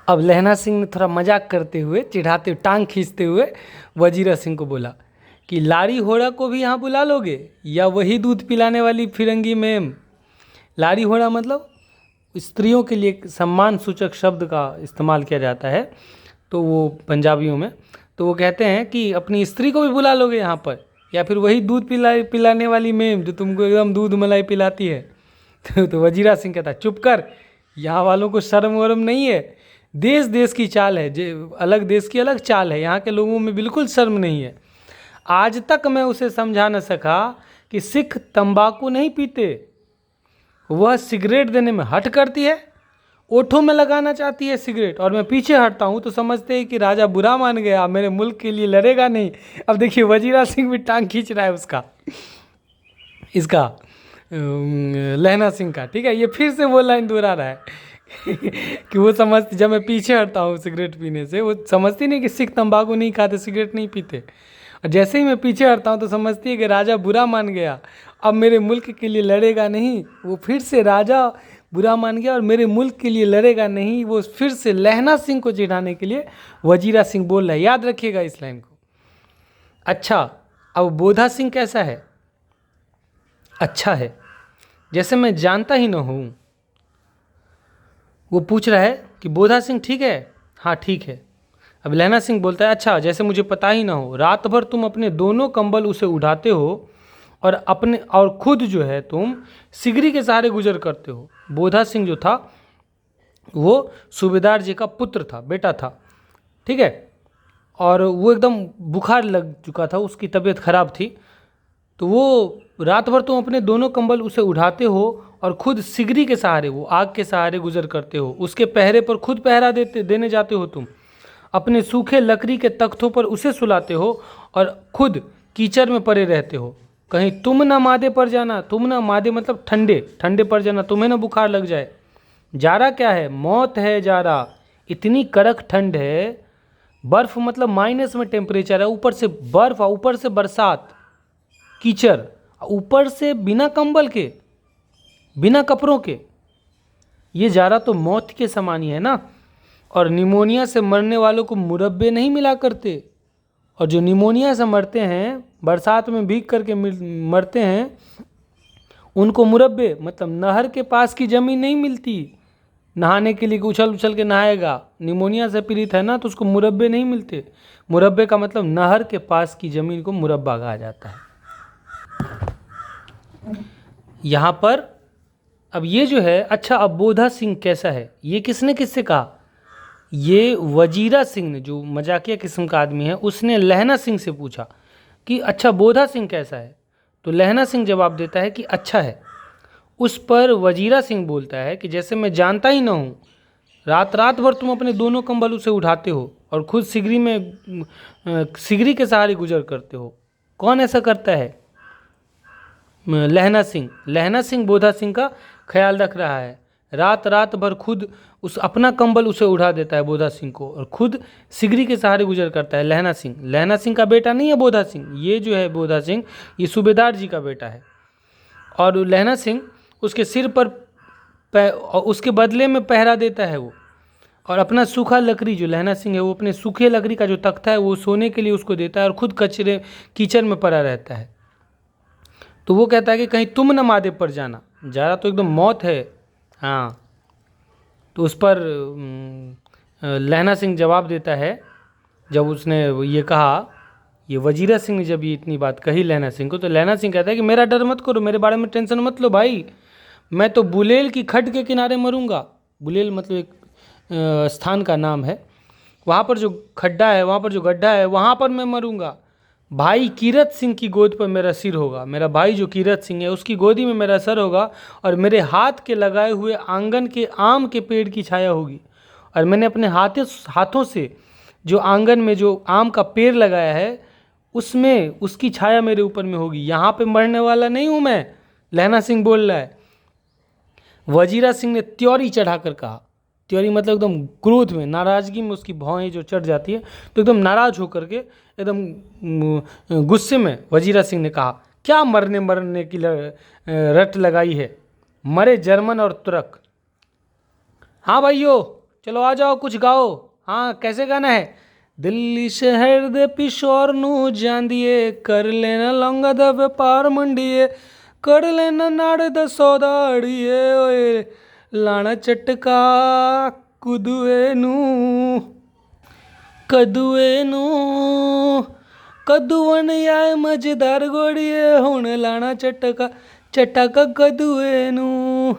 Speaker 1: अब लहना सिंह ने थोड़ा मजाक करते हुए, चिढ़ाते, टांग खींचते हुए वजीरा सिंह को बोला कि लाड़ी होड़ा को भी यहाँ बुला लोगे या वही दूध पिलाने वाली फिरंगी मैम। लाड़ी होड़ा मतलब स्त्रियों के लिए सम्मान सूचक शब्द का इस्तेमाल किया जाता है, तो वो पंजाबियों में, तो वो कहते हैं कि अपनी स्त्री को भी बुला लोगे यहाँ पर, या फिर वही दूध पिलाने वाली मैम जो तुमको एकदम दूध मलाई पिलाती है। तो वजीरा सिंह कहता है, चुप कर, यहाँ वालों को शर्म वरम नहीं है। देश देश की चाल है, जो अलग देश की अलग चाल है, यहाँ के लोगों में बिल्कुल शर्म नहीं है। आज तक मैं उसे समझा न सका कि सिख तंबाकू नहीं पीते, वह सिगरेट देने में हट करती है, ओठों में लगाना चाहती है सिगरेट, और मैं पीछे हटता हूँ तो समझते हैं कि राजा बुरा मान गया, मेरे मुल्क के लिए लड़ेगा नहीं। अब देखिए वजीरा सिंह भी टांग खींच रहा है उसका, इसका लहना सिंह का। ठीक है, ये फिर से वो लाइन दोहरा रहा है कि वो समझती, जब मैं पीछे हटता हूँ सिगरेट पीने से, वो समझती नहीं कि सिख तंबाकू नहीं खाते, सिगरेट नहीं पीते, और जैसे ही मैं पीछे हटता हूँ तो समझती है कि राजा बुरा मान गया, अब मेरे मुल्क के लिए लड़ेगा नहीं। वो फिर से राजा बुरा मान गया और मेरे मुल्क के लिए लड़ेगा नहीं, वो फिर से लहना सिंह को चिढ़ाने के लिए वजीरा सिंह बोल रहा है। याद रखिएगा इस लाइन को। अच्छा, अब बोधा सिंह कैसा है? अच्छा है, जैसे मैं जानता ही न हूँ। वो पूछ रहा है कि बोधा सिंह ठीक है? हाँ ठीक है। अब लहना सिंह बोलता है, अच्छा जैसे मुझे पता ही ना हो। रात भर तुम अपने दोनों कंबल उसे उठाते हो और खुद जो है तुम सिगरी के सहारे गुजर करते हो। बोधा सिंह जो था वो सूबेदार जी का पुत्र था, बेटा था। ठीक है, और वो एकदम बुखार लग चुका था, उसकी तबीयत खराब थी। तो वो रात भर तुम अपने दोनों कंबल उसे उठाते हो और खुद सिगरी के सहारे, वो आग के सहारे गुजर करते हो, उसके पहरे पर खुद पहरा देने जाते हो तुम, अपने सूखे लकड़ी के तख्तों पर उसे सुलाते हो और खुद कीचड़ में पड़े रहते हो। कहीं तुम ना मादे पड़ जाना, तुम ना मादे मतलब ठंडे ठंडे पड़ जाना, तुम्हें ना बुखार लग जाए। जारा क्या है? मौत है जारा। इतनी कड़क ठंड है, बर्फ़ मतलब माइनस में टेम्परेचर है, ऊपर से बर्फ़, ऊपर से बरसात, कीचड़, ऊपर से बिना कंबल के, बिना कपड़ों के। ये जारा तो मौत के समान ही है ना। और निमोनिया से मरने वालों को मुरब्बे नहीं मिला करते, और जो निमोनिया से मरते हैं, बरसात में भीग करके मरते हैं, उनको मुरब्बे मतलब नहर के पास की ज़मीन नहीं मिलती नहाने के लिए, उछल उछल के नहाएगा। निमोनिया से पीड़ित है ना, तो उसको मुरब्बे नहीं मिलते। मुरब्बे का मतलब नहर के पास की ज़मीन को मुरब्बा कहा जाता है। यहाँ पर अब ये जो है, अच्छा अब बोधा सिंह कैसा है, ये किसने किससे कहा? ये वजीरा सिंह ने, जो मजाकिया किस्म का आदमी है, उसने लहना सिंह से पूछा कि अच्छा बोधा सिंह कैसा है। तो लहना सिंह जवाब देता है कि अच्छा है। उस पर वजीरा सिंह बोलता है कि जैसे मैं जानता ही ना हूँ, रात रात भर तुम अपने दोनों कंबल उसे उठाते हो और खुद सिगरी के सहारे गुजर करते हो। कौन ऐसा करता है? लहना सिंह बोधा सिंह का ख्याल रख रहा है। रात रात भर खुद अपना कंबल उसे उठा देता है बोधा सिंह को, और खुद सिगरी के सहारे गुजर करता है लहना सिंह का बेटा नहीं है बोधा सिंह। ये जो है बोधा सिंह, ये सूबेदार जी का बेटा है। और लहना सिंह उसके सिर पर उसके बदले में पहरा देता है वो, और अपना सूखा लकड़ी, जो लहना सिंह है वो अपने सूखे लकड़ी का जो तख्ता है वो सोने के लिए उसको देता है, और खुद कीचड़ में पड़ा रहता है। तो वो कहता है कि कहीं तुम न मादे पड़ जाना, जारा तो एकदम मौत है। हाँ, तो उस पर लहना सिंह जवाब देता है, जब उसने ये कहा, ये वजीरा सिंह ने जब ये इतनी बात कही लहना सिंह को, तो लहना सिंह कहता है कि मेरा डर मत करो, मेरे बारे में टेंशन मत लो भाई, मैं तो बुलेल की खड्ड के किनारे मरूंगा। बुलेल मतलब एक स्थान का नाम है, वहाँ पर जो खड्डा है, वहाँ पर जो गड्ढा है, वहाँ पर मैं मरूंगा। भाई कीरत सिंह की गोद पर मेरा सिर होगा, मेरा भाई जो कीरत सिंह है उसकी गोदी में मेरा सर होगा, और मेरे हाथ के लगाए हुए आंगन के आम के पेड़ की छाया होगी। और मैंने अपने हाथों से जो आंगन में जो आम का पेड़ लगाया है, उसमें उसकी छाया मेरे ऊपर में होगी। यहाँ पे मरने वाला नहीं हूँ मैं, लहना सिंह बोल रहा है। वजीरा सिंह ने त्योरी चढ़ाकर कहा। त्योरी मतलब एकदम क्रोध में, नाराज़गी में उसकी भौहें जो चढ़ जाती है, तो एकदम नाराज़ होकर के, एकदम गुस्से में वजीरा सिंह ने कहा, क्या मरने की रट लगाई है, मरे जर्मन और तुर्क। हाँ भाइयों, चलो आ जाओ, कुछ गाओ। हाँ, कैसे गाना है? दिल्ली शहर दे पिशोर नू जांदिए, कर लेना लौंगा दा व्यापार मंडिए, कर लेना नाड़ दा सौदा अड़िए, ओए लाना चटका कदुए नू कदुवन आए मजेदार गोड़िए, हुण लाना चटका कदुए नू।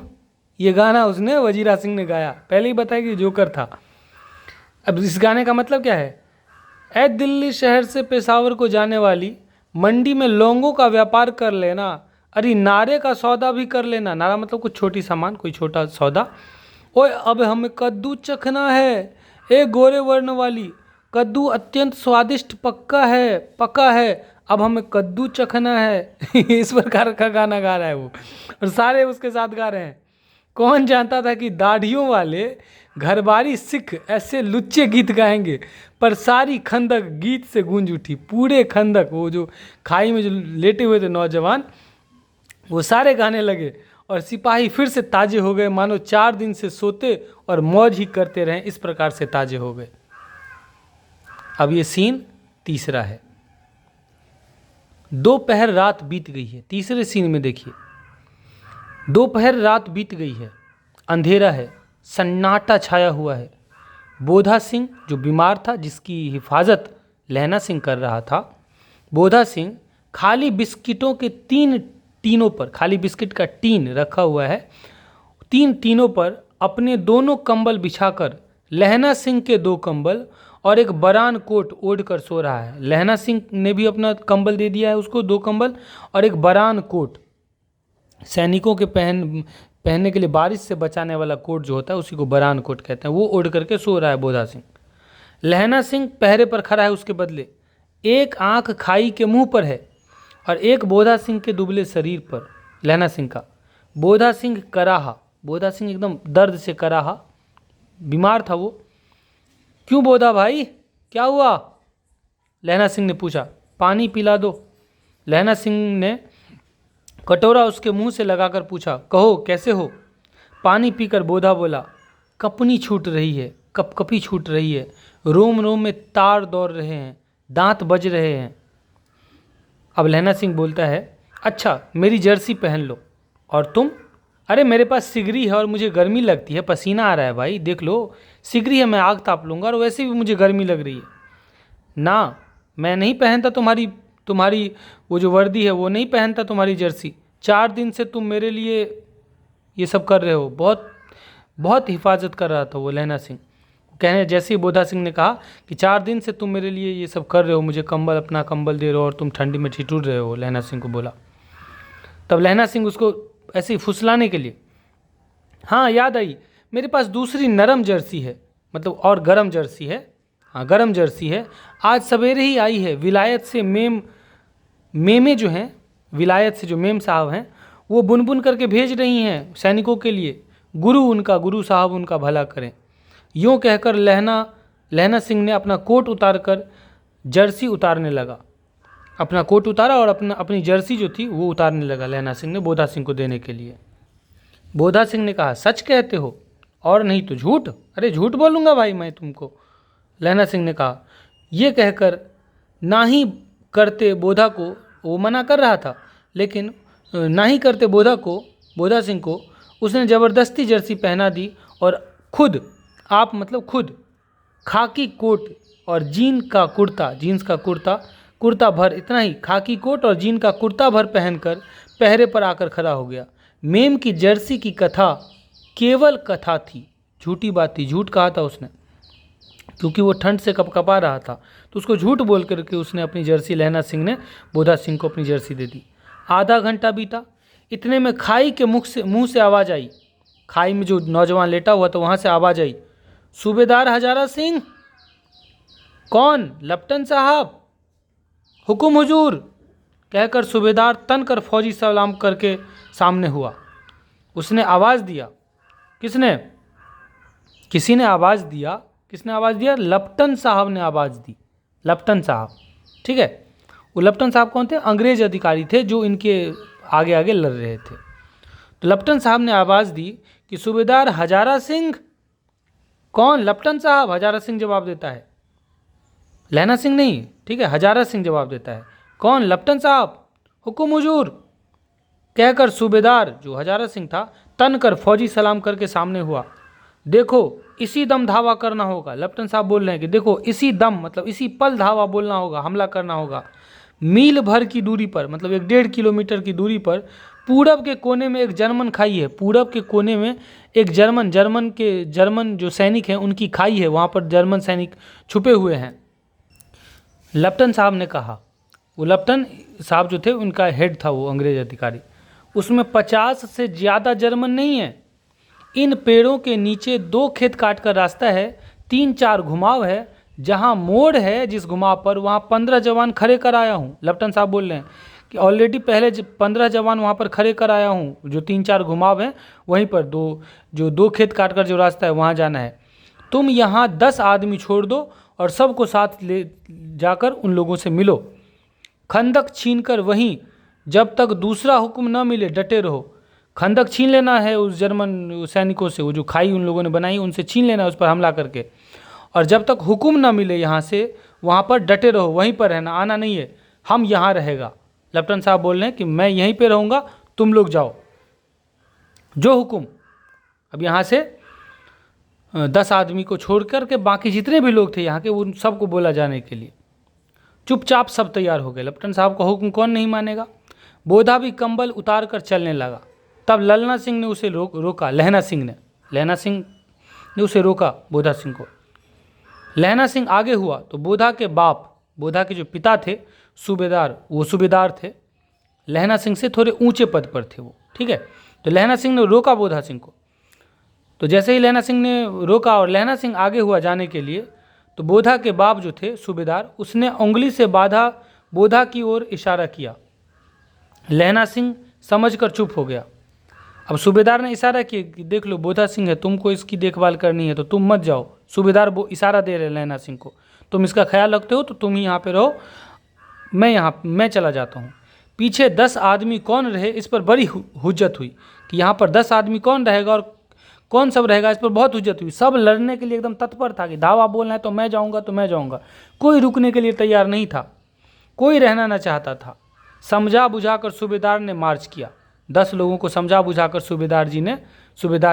Speaker 1: ये गाना उसने वजीरा सिंह ने गाया, पहले ही बताया कि जोकर था। अब इस गाने का मतलब क्या है? ऐ दिल्ली शहर से पेशावर को जाने वाली, मंडी में लौंगों का व्यापार कर लेना, अरे नारे का सौदा भी कर लेना। नारा मतलब कुछ छोटी सामान, कोई छोटा सौदा। ओए अब हमें कद्दू चखना है, ए गोरे वर्ण वाली, कद्दू अत्यंत स्वादिष्ट पका है, अब हमें कद्दू चखना है। इस प्रकार का गाना गा रहा है वो, और सारे उसके साथ गा रहे हैं। कौन जानता था कि दाढ़ियों वाले घरबारी सिख ऐसे लुच्चे गीत गाएंगे। पर सारी खंदक गीत से गूंज उठी, पूरे खंदक, वो जो खाई में जो लेटे हुए थे नौजवान, वो सारे गाने लगे, और सिपाही फिर से ताजे हो गए, मानो 4 दिन से सोते और मौज ही करते रहे, इस प्रकार से ताजे हो गए। अब ये सीन तीसरा है। दोपहर रात बीत गई है। तीसरे सीन में देखिए, दोपहर रात बीत गई है, अंधेरा है, सन्नाटा छाया हुआ है। बोधा सिंह जो बीमार था, जिसकी हिफाजत लहना सिंह कर रहा था, बोधा सिंह खाली बिस्किटों के टीनों पर, खाली बिस्किट का टीन रखा हुआ है, 3 टीनों पर अपने दोनों कंबल बिछाकर, लहना सिंह के 2 कंबल और एक बरान कोट ओढ़ कर सो रहा है। लहना सिंह ने भी अपना कंबल दे दिया है उसको, 2 कंबल और एक बरान कोट, सैनिकों के पहनने के लिए बारिश से बचाने वाला कोट जो होता है उसी को बरान कोट कहते हैं, वो ओढ़ करके सो रहा है बोधा सिंह। लहना सिंह पहरे पर खड़ा है, उसके बदले एक आंख खाई के मुंह पर है और एक बोधा सिंह के दुबले शरीर पर, लहना सिंह का। बोधा सिंह कराहा, बोधा सिंह एकदम दर्द से कराहा, बीमार था वो। क्यों बोधा भाई, क्या हुआ? लहना सिंह ने पूछा। पानी पिला दो। लहना सिंह ने कटोरा उसके मुंह से लगाकर पूछा। कहो कैसे हो? पानी पीकर बोधा बोला। कपनी छूट रही है, कपकपी छूट रही है, रोम रोम में तार दौड़ रहे हैं, दांत बज रहे हैं। अब लहना सिंह बोलता है, अच्छा मेरी जर्सी पहन लो। और तुम? अरे मेरे पास सिगरी है और मुझे गर्मी लगती है, पसीना आ रहा है भाई, देख लो सिगरी है, मैं आग ताप लूँगा और वैसे भी मुझे गर्मी लग रही है। ना, मैं नहीं पहनता तुम्हारी वो जो वर्दी है, वो नहीं पहनता तुम्हारी जर्सी। 4 दिन से तुम मेरे लिए ये सब कर रहे हो। बहुत बहुत हिफाजत कर रहा था वो लहना सिंह। कहने जैसे ही बोधा सिंह ने कहा कि 4 दिन से तुम मेरे लिए ये सब कर रहे हो, मुझे कंबल, अपना कंबल दे रहे हो और तुम ठंडी में ठिठुर रहे हो, लहना सिंह को बोला। तब लहना सिंह उसको ऐसे ही फुसलाने के लिए, हाँ याद आई, मेरे पास दूसरी नरम जर्सी है, मतलब और गरम जर्सी है। हाँ गरम जर्सी है, आज सवेरे ही आई है। विलायत से मेमे जो हैं, विलायत से जो मेम साहब हैं, वो बुन करके भेज रही हैं सैनिकों के लिए। गुरु साहब उनका भला करें। यूँ कहकर लहना सिंह ने अपना कोट उतार कर जर्सी उतारने लगा। अपना कोट उतारा और अपनी जर्सी जो थी वो उतारने लगा लहना सिंह ने बोधा सिंह को देने के लिए। बोधा सिंह ने कहा, सच कहते हो और नहीं तो झूठ? अरे झूठ बोलूँगा भाई मैं तुमको, लहना सिंह ने कहा। ये कहकर ना ही करते बोधा को, वो मना कर रहा था, लेकिन ना ही करते बोधा सिंह को उसने ज़बरदस्ती जर्सी पहना दी और खुद खाकी कोट और जीन्स का कुर्ता भर, इतना ही, खाकी कोट और जीन का कुर्ता भर पहनकर पहरे पर आकर खड़ा हो गया। मेम की जर्सी की कथा केवल कथा थी, झूठी बात थी, झूठ कहा था उसने, क्योंकि वो ठंड से कपकपा रहा था, तो उसको झूठ बोल करके उसने अपनी जर्सी, लहना सिंह ने बोधा सिंह को अपनी जर्सी दे दी। आधा घंटा बीता, इतने में खाई के मुंह से आवाज़ आई। खाई में जो नौजवान लेटा हुआ था वहाँ से आवाज़ आई, सूबेदार हजारा सिंह। कौन? लप्टन साहब। हुकुम हुजूर, कहकर सूबेदार तन कर फौजी सलाम करके सामने हुआ। उसने आवाज़ दिया। किसने? किसी ने आवाज़ दिया। किसने आवाज़ दिया? लप्टन साहब ने आवाज़ दी। लप्टन साहब, ठीक है। वो लप्टन साहब कौन थे? अंग्रेज अधिकारी थे जो इनके आगे आगे लड़ रहे थे। तो लप्टन साहब ने आवाज़ दी कि सूबेदार हजारा सिंह। कौन? लप्टन साहब। हजारा सिंह जवाब देता है, लहना सिंह नहीं, ठीक है, हजारा सिंह जवाब देता है। कौन? लप्टन साहब। हुकुम हुजूर, कहकर सूबेदार जो हजारा सिंह था तन कर फौजी सलाम करके सामने हुआ। देखो इसी दम धावा करना होगा। लप्टन साहब बोल रहे हैं कि देखो इसी दम, मतलब इसी पल धावा बोलना होगा, हमला करना होगा। मील भर की दूरी पर, मतलब 1.5 किलोमीटर की दूरी पर पूरब के कोने में एक जर्मन खाई है। पूरब के कोने में एक जर्मन जो सैनिक हैं उनकी खाई है, वहाँ पर जर्मन सैनिक छुपे हुए हैं, लप्टन साहब ने कहा। वो लप्टन साहब जो थे उनका हेड था वो अंग्रेज अधिकारी। उसमें 50 से ज़्यादा जर्मन नहीं है। इन पेड़ों के नीचे 2 खेत काट कर रास्ता है, 3-4 घुमाव है, जहाँ मोड़ है जिस घुमाव पर, वहाँ 15 जवान खड़े कर आया हूँ। लप्टन साहब बोल रहे हैं कि ऑलरेडी पहले 15 जवान वहाँ पर खड़े कर आया हूँ। जो 3-4 घुमाव हैं वहीं पर दो खेत काट कर जो रास्ता है वहाँ जाना है। तुम यहाँ 10 आदमी छोड़ दो और सबको साथ ले जाकर उन लोगों से मिलो। खंदक छीनकर वहीं जब तक दूसरा हुक्म न मिले डटे रहो। खंदक छीन लेना है उस जर्मन सैनिकों से, वो जो खाई उन लोगों ने बनाई उनसे छीन लेना है, उस पर हमला करके, और जब तक हुक्म न मिले यहाँ से वहाँ पर डटे रहो, वहीं पर रहना, आना नहीं है, हम यहाँ रहेगा। लप्टन साहब बोल रहे हैं कि मैं यहीं पे रहूँगा, तुम लोग जाओ, जो हुक्म। अब यहाँ से 10 आदमी को छोड़ कर के बाकी जितने भी लोग थे यहाँ के, उन सबको बोला जाने के लिए। चुपचाप सब तैयार हो गए। लप्टन साहब का हुक्म कौन नहीं मानेगा। बोधा भी कंबल उतार कर चलने लगा। तब ललना सिंह ने उसे रोका। लहना सिंह ने उसे रोका बोधा सिंह को। लहना सिंह आगे हुआ तो बोधा के बाप, बोधा के जो पिता थे सूबेदार, वो सूबेदार थे, लहना सिंह से थोड़े ऊंचे पद पर थे वो, ठीक है। तो लहना सिंह ने रोका बोधा सिंह को। तो जैसे ही लहना सिंह ने रोका और लहना सिंह आगे हुआ जाने के लिए, तो बोधा के बाप जो थे सूबेदार, उसने उंगली से बोधा की ओर इशारा किया। लहना सिंह समझकर चुप हो गया। अब सूबेदार ने इशारा किया कि देख लो बोधा सिंह है, तुमको इसकी देखभाल करनी है तो तुम मत जाओ। सूबेदार वो इशारा दे रहे लहना सिंह को, तुम इसका ख्याल रखते हो तो तुम ही यहाँ पे रहो, मैं चला जाता हूँ। पीछे 10 आदमी कौन रहे, इस पर बड़ी हुज्जत हुई कि यहाँ पर 10 आदमी कौन रहेगा और कौन सब रहेगा, इस पर बहुत हुज्जत हुई। सब लड़ने के लिए एकदम तत्पर था कि धावा बोलना है तो मैं जाऊँगा, तो मैं जाऊँगा। कोई रुकने के लिए तैयार नहीं था, कोई रहना न चाहता था। समझा बुझाकर सूबेदार ने मार्च किया। 10 लोगों को समझा बुझाकर सूबेदार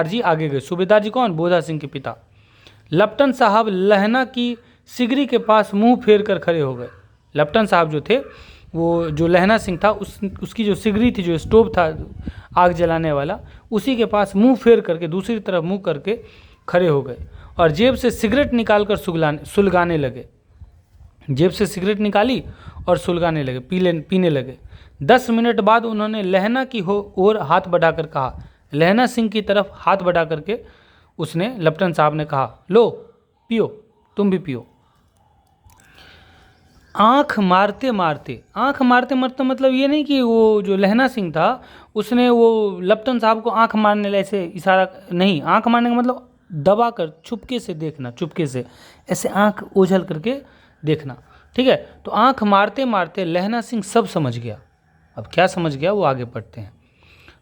Speaker 1: जी आगे गए। सूबेदार जी कौन? बोधा सिंह के पिता। लप्टन साहब लहना की सिगरी के पास मुंह फेर कर खड़े हो गए। लप्टन साहब जो थे, वो जो लहना सिंह था उसकी जो सिगरी थी, जो स्टोव था आग जलाने वाला, उसी के पास मुंह फेर करके दूसरी तरफ मुंह करके खड़े हो गए और जेब से सिगरेट निकाल कर सुलगाने लगे। जेब से सिगरेट निकाली और सुलगाने लगे, पीने लगे। 10 मिनट बाद उन्होंने लहना की ओर हाथ बढ़ाकर कहा, लहना सिंह की तरफ हाथ बढ़ा करके उसने लप्टन साहब ने कहा, लो पियो, तुम भी पियो। आँख मारते मारते मतलब ये नहीं कि वो जो लहना सिंह था उसने वो लप्टन साहब को आँख मारने ऐसे इशारा नहीं, आँख मारने का मतलब दबा कर चुपके से देखना, चुपके से ऐसे आँख ओझल करके देखना, ठीक है। तो आँख मारते मारते लहना सिंह सब समझ गया। अब क्या समझ गया वो आगे पढ़ते हैं।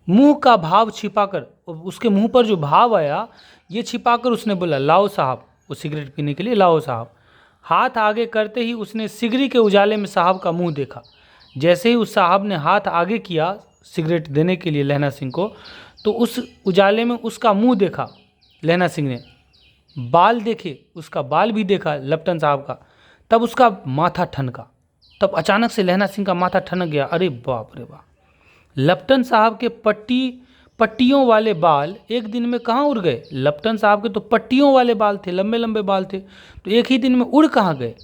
Speaker 1: मुंह का भाव छिपाकर, उसके मुंह पर जो भाव आया ये छिपाकर उसने बोला, लाओ साहब, वो सिगरेट पीने के लिए लाओ साहब। हाथ आगे करते ही उसने सिगरी के उजाले में साहब का मुंह देखा। जैसे ही उस साहब ने हाथ आगे किया सिगरेट देने के लिए लहना सिंह को, तो उस उजाले में उसका मुंह देखा लहना सिंह ने। बाल देखे, उसका बाल भी देखा लप्टन साहब का। तब उसका माथा ठनका, तब अचानक से लहना सिंह का माथा ठनक गया। अरे बाप रे बाप, लप्टन साहब के पट्टियों वाले बाल एक दिन में कहाँ उड़ गए? लप्टन साहब के तो पट्टियों वाले बाल थे, लंबे लंबे बाल थे, तो एक ही दिन में उड़ कहाँ गए?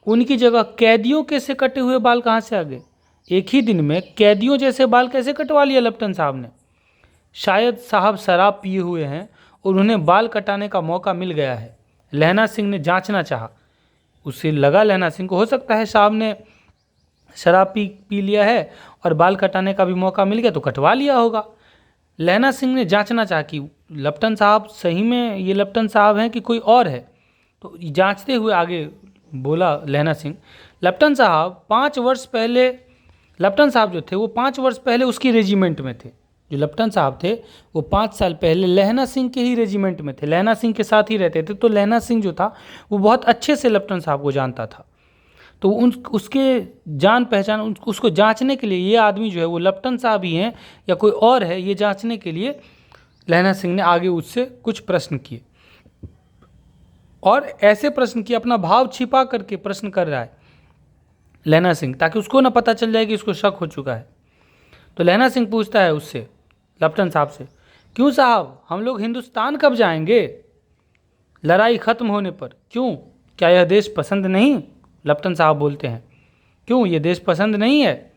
Speaker 1: उनकी जगह कैदियों के से कटे हुए बाल कहाँ से आ गए? एक ही दिन में कैदियों जैसे बाल कैसे कटवा लिया लप्टन साहब ने? शायद साहब शराब पिए हुए हैं और उन्हें बाल कटाने का मौका मिल गया है। लहना सिंह ने जांचना चाहा। उसे लगा लहना सिंह को हो सकता है साहब ने शराब पी लिया है और बाल कटाने का भी मौका मिल गया तो कटवा लिया होगा। लहना सिंह ने जांचना चाहा कि लप्टन साहब सही में ये लप्टन साहब हैं कि कोई और है। तो जांचते हुए आगे बोला लहना सिंह, लप्टन साहब 5 वर्ष पहले, लप्टन साहब जो थे वो 5 वर्ष पहले उसकी रेजिमेंट में थे। जो लप्टन साहब थे वो 5 साल पहले लहना सिंह के ही रेजिमेंट में थे, लहना सिंह के साथ ही रहते थे। तो लहना सिंह जो था वो बहुत अच्छे से लप्टन साहब को जानता था। तो उसके जान पहचान, उसको जांचने के लिए ये आदमी जो है वो लप्टन साहब ही हैं या कोई और है, ये जांचने के लिए लहना सिंह ने आगे उससे कुछ प्रश्न किए। और ऐसे प्रश्न किए, अपना भाव छिपा करके प्रश्न कर रहा है लहना सिंह, ताकि उसको ना पता चल जाए कि उसको शक हो चुका है। तो लहना सिंह पूछता है उससे, लप्टन साहब से, क्यों साहब, हम लोग हिंदुस्तान कब जाएंगे? लड़ाई ख़त्म होने पर। क्यों, क्या यह देश पसंद नहीं? लप्टन साहब बोलते हैं, क्यों, ये देश पसंद नहीं है?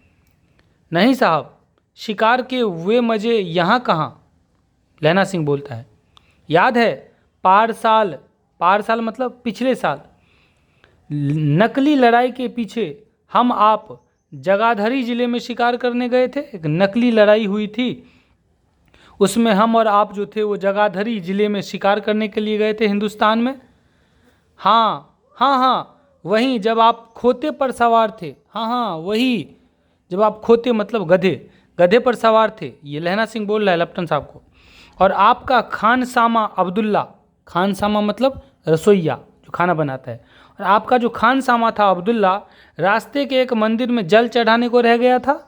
Speaker 1: नहीं साहब, शिकार के वे मज़े यहाँ कहाँ? लहना सिंह बोलता है, याद है पार साल मतलब पिछले साल, नकली लड़ाई के पीछे हम आप जगाधरी ज़िले में शिकार करने गए थे। एक नकली लड़ाई हुई थी, उसमें हम और आप जो थे वो जगाधरी ज़िले में शिकार करने के लिए गए थे हिंदुस्तान में। हाँ, वहीं जब आप खोते पर सवार थे। हाँ, वही जब आप खोते मतलब गधे पर सवार थे। ये लहना सिंह बोल रहा है लप्टन साहब को। और आपका खानसामा अब्दुल्ला, खानसामा मतलब रसोइया जो खाना बनाता है, और आपका जो खानसामा था अब्दुल्ला रास्ते के एक मंदिर में जल चढ़ाने को रह गया था।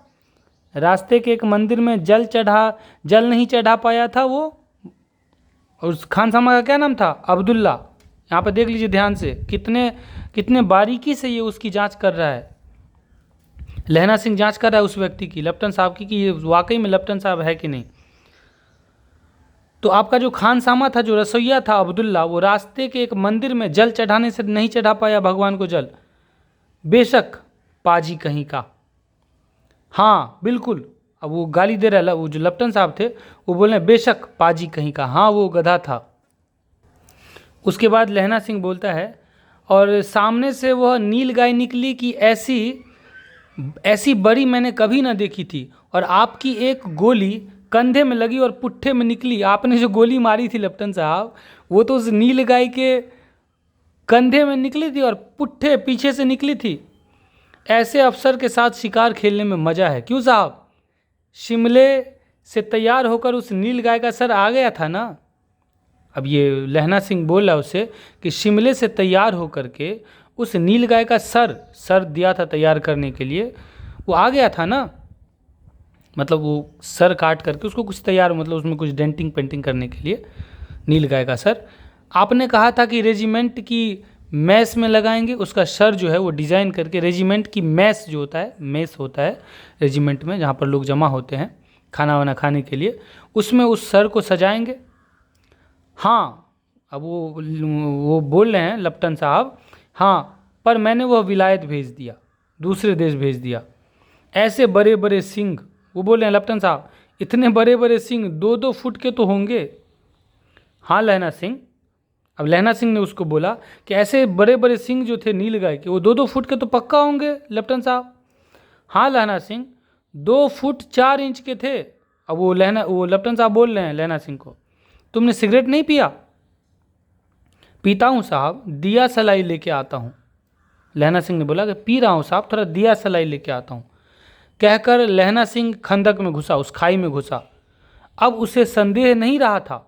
Speaker 1: रास्ते के एक मंदिर में जल नहीं चढ़ा पाया था वो, और उस खानसामा का क्या नाम था? अब्दुल्ला। यहाँ पर देख लीजिए ध्यान से, कितने बारीकी से ये उसकी जांच कर रहा है। लहना सिंह जांच कर रहा है उस व्यक्ति की, लप्टन साहब की, कि ये वाकई में लप्टन साहब है कि नहीं। तो आपका जो खानसामा था, जो रसोइया था अब्दुल्ला, वो रास्ते के एक मंदिर में जल चढ़ाने से नहीं चढ़ा पाया भगवान को जल। बेशक पाजी कहीं का। हाँ बिल्कुल, अब वो गाली दे रहा, वो जो लप्टन साहब थे वो बोल रहे बेशक पाजी कहीं का, हाँ वो गधा था। उसके बाद लहना सिंह बोलता है, और सामने से वह नील गाय निकली कि ऐसी बड़ी मैंने कभी ना देखी थी, और आपकी एक गोली कंधे में लगी और पुट्ठे में निकली। आपने जो गोली मारी थी लप्टन साहब, वो तो उस नील गाय के कंधे में निकली थी और पुट्ठे पीछे से निकली थी। ऐसे अफसर के साथ शिकार खेलने में मज़ा है। क्यों साहब, शिमले से तैयार होकर उस नील गाय का सर आ गया था ना। अब ये लहना सिंह बोला उसे कि शिमले से तैयार होकर के उस नील गाय का सर दिया था तैयार करने के लिए, वो आ गया था ना। मतलब वो सर काट करके उसको कुछ तैयार, मतलब उसमें कुछ डेंटिंग पेंटिंग करने के लिए नील गाय का सर। आपने कहा था कि रेजिमेंट की मैस में लगाएंगे, उसका सर जो है वो डिज़ाइन करके, रेजिमेंट की मैस जो होता है, मेस होता है रेजिमेंट में जहाँ पर लोग जमा होते हैं खाना वाना खाने के लिए, उसमें उस सर को सजाएंगे। हाँ, अब वो बोल रहे हैं लप्टन साहब, हाँ पर मैंने वह विलायत भेज दिया, दूसरे देश भेज दिया। ऐसे बड़े बड़े सिंह, वो बोल रहे हैं लप्टन साहब, इतने बड़े बड़े सिंह 2-2 फुट के तो होंगे। हाँ लहना सिंह, अब लहना सिंह ने उसको बोला कि ऐसे बड़े बड़े सिंह जो थे नील गाय के, वो 2-2 फुट के तो पक्का होंगे लप्टन साहब। हाँ लहना सिंह, 2 फुट 4 इंच के थे। अब वो लप्टन साहब बोल रहे हैं लहना सिंह को, तुमने सिगरेट नहीं पिया? पीता हूँ साहब, दिया सलाई लेके आता हूँ। लहना सिंह ने बोला कि पी रहा हूँ साहब, थोड़ा दिया सलाई लेके आता हूँ। कहकर लहना सिंह खंदक में घुसा, उस खाई में घुसा। अब उसे संदेह नहीं रहा था,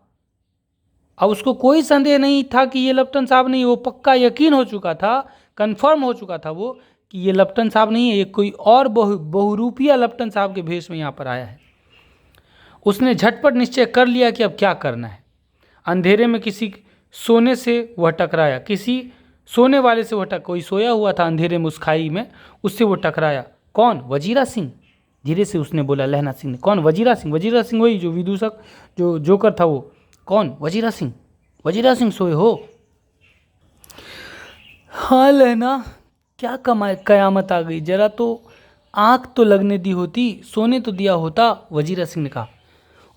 Speaker 1: अब उसको कोई संदेह नहीं था कि ये लप्टन साहब नहीं, वो पक्का यकीन हो चुका था, कंफर्म हो चुका था वो कि ये लप्टन साहब नहीं है, ये कोई और बहुरूपिया लप्टन साहब के भेष में यहाँ पर आया है। उसने झटपट निश्चय कर लिया कि अब क्या करना है। अंधेरे में किसी सोने से वह टकराया, किसी सोने वाले से वह कोई सोया हुआ था अंधेरे में उस खाई में, उससे वो टकराया। कौन? वजीरा सिंह। धीरे से उसने बोला लहना सिंह ने। कौन? वजीरा सिंह। वजीरा सिंह वही जो विदूषक, जो जोकर था वो। कौन? वजीरा सिंह। वजीरा सिंह सोए हो? हाँ लहना, क्या कयामत आ गई, जरा तो आँख तो लगने दी होती, सोने तो दिया होता। वजीरा सिंह ने कहा,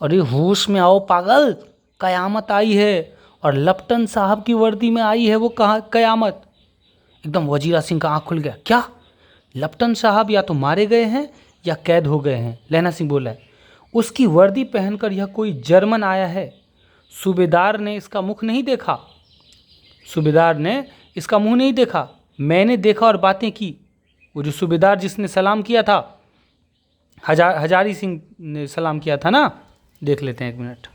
Speaker 1: अरे होश में आओ पागल, कयामत आई है और लप्टन साहब की वर्दी में आई है वो कयामत। एकदम वजीरा सिंह का आँख खुल गया। क्या? लप्टन साहब या तो मारे गए हैं या कैद हो गए हैं। लहना सिंह बोला है, उसकी वर्दी पहनकर यह कोई जर्मन आया है। सूबेदार ने इसका मुख नहीं देखा, सूबेदार ने इसका मुंह नहीं देखा, मैंने देखा और बातें की। वो जो सूबेदार जिसने सलाम किया था, हजारी सिंह ने सलाम किया था ना, देख लेते हैं 1 मिनट।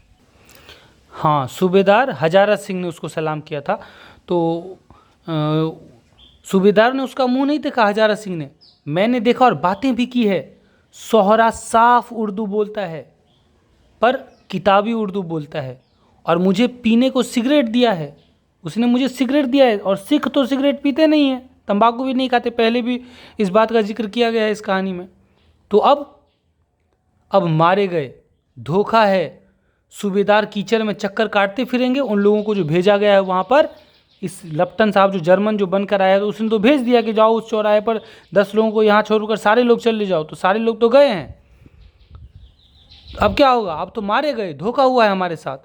Speaker 1: हाँ, सूबेदार हजारा सिंह ने उसको सलाम किया था। तो सूबेदार ने उसका मुंह नहीं देखा, हजारा सिंह ने, मैंने देखा और बातें भी की है। सोहरा साफ उर्दू बोलता है पर किताबी उर्दू बोलता है, और मुझे पीने को सिगरेट दिया है। उसने मुझे सिगरेट दिया है, और सिख तो सिगरेट पीते नहीं हैं, तंबाकू भी नहीं खाते, पहले भी इस बात का जिक्र किया गया है इस कहानी में। तो अब मारे गए, धोखा है। सूबेदार कीचड़ में चक्कर काटते फिरेंगे, उन लोगों को जो भेजा गया है वहाँ पर, इस लप्टन साहब जो जर्मन जो बनकर आया, तो उसने तो भेज दिया कि जाओ उस चौराहे पर 10 लोगों को यहाँ छोड़कर सारे लोग चले जाओ, तो सारे लोग तो गए हैं। अब क्या होगा? अब तो मारे गए, धोखा हुआ है हमारे साथ।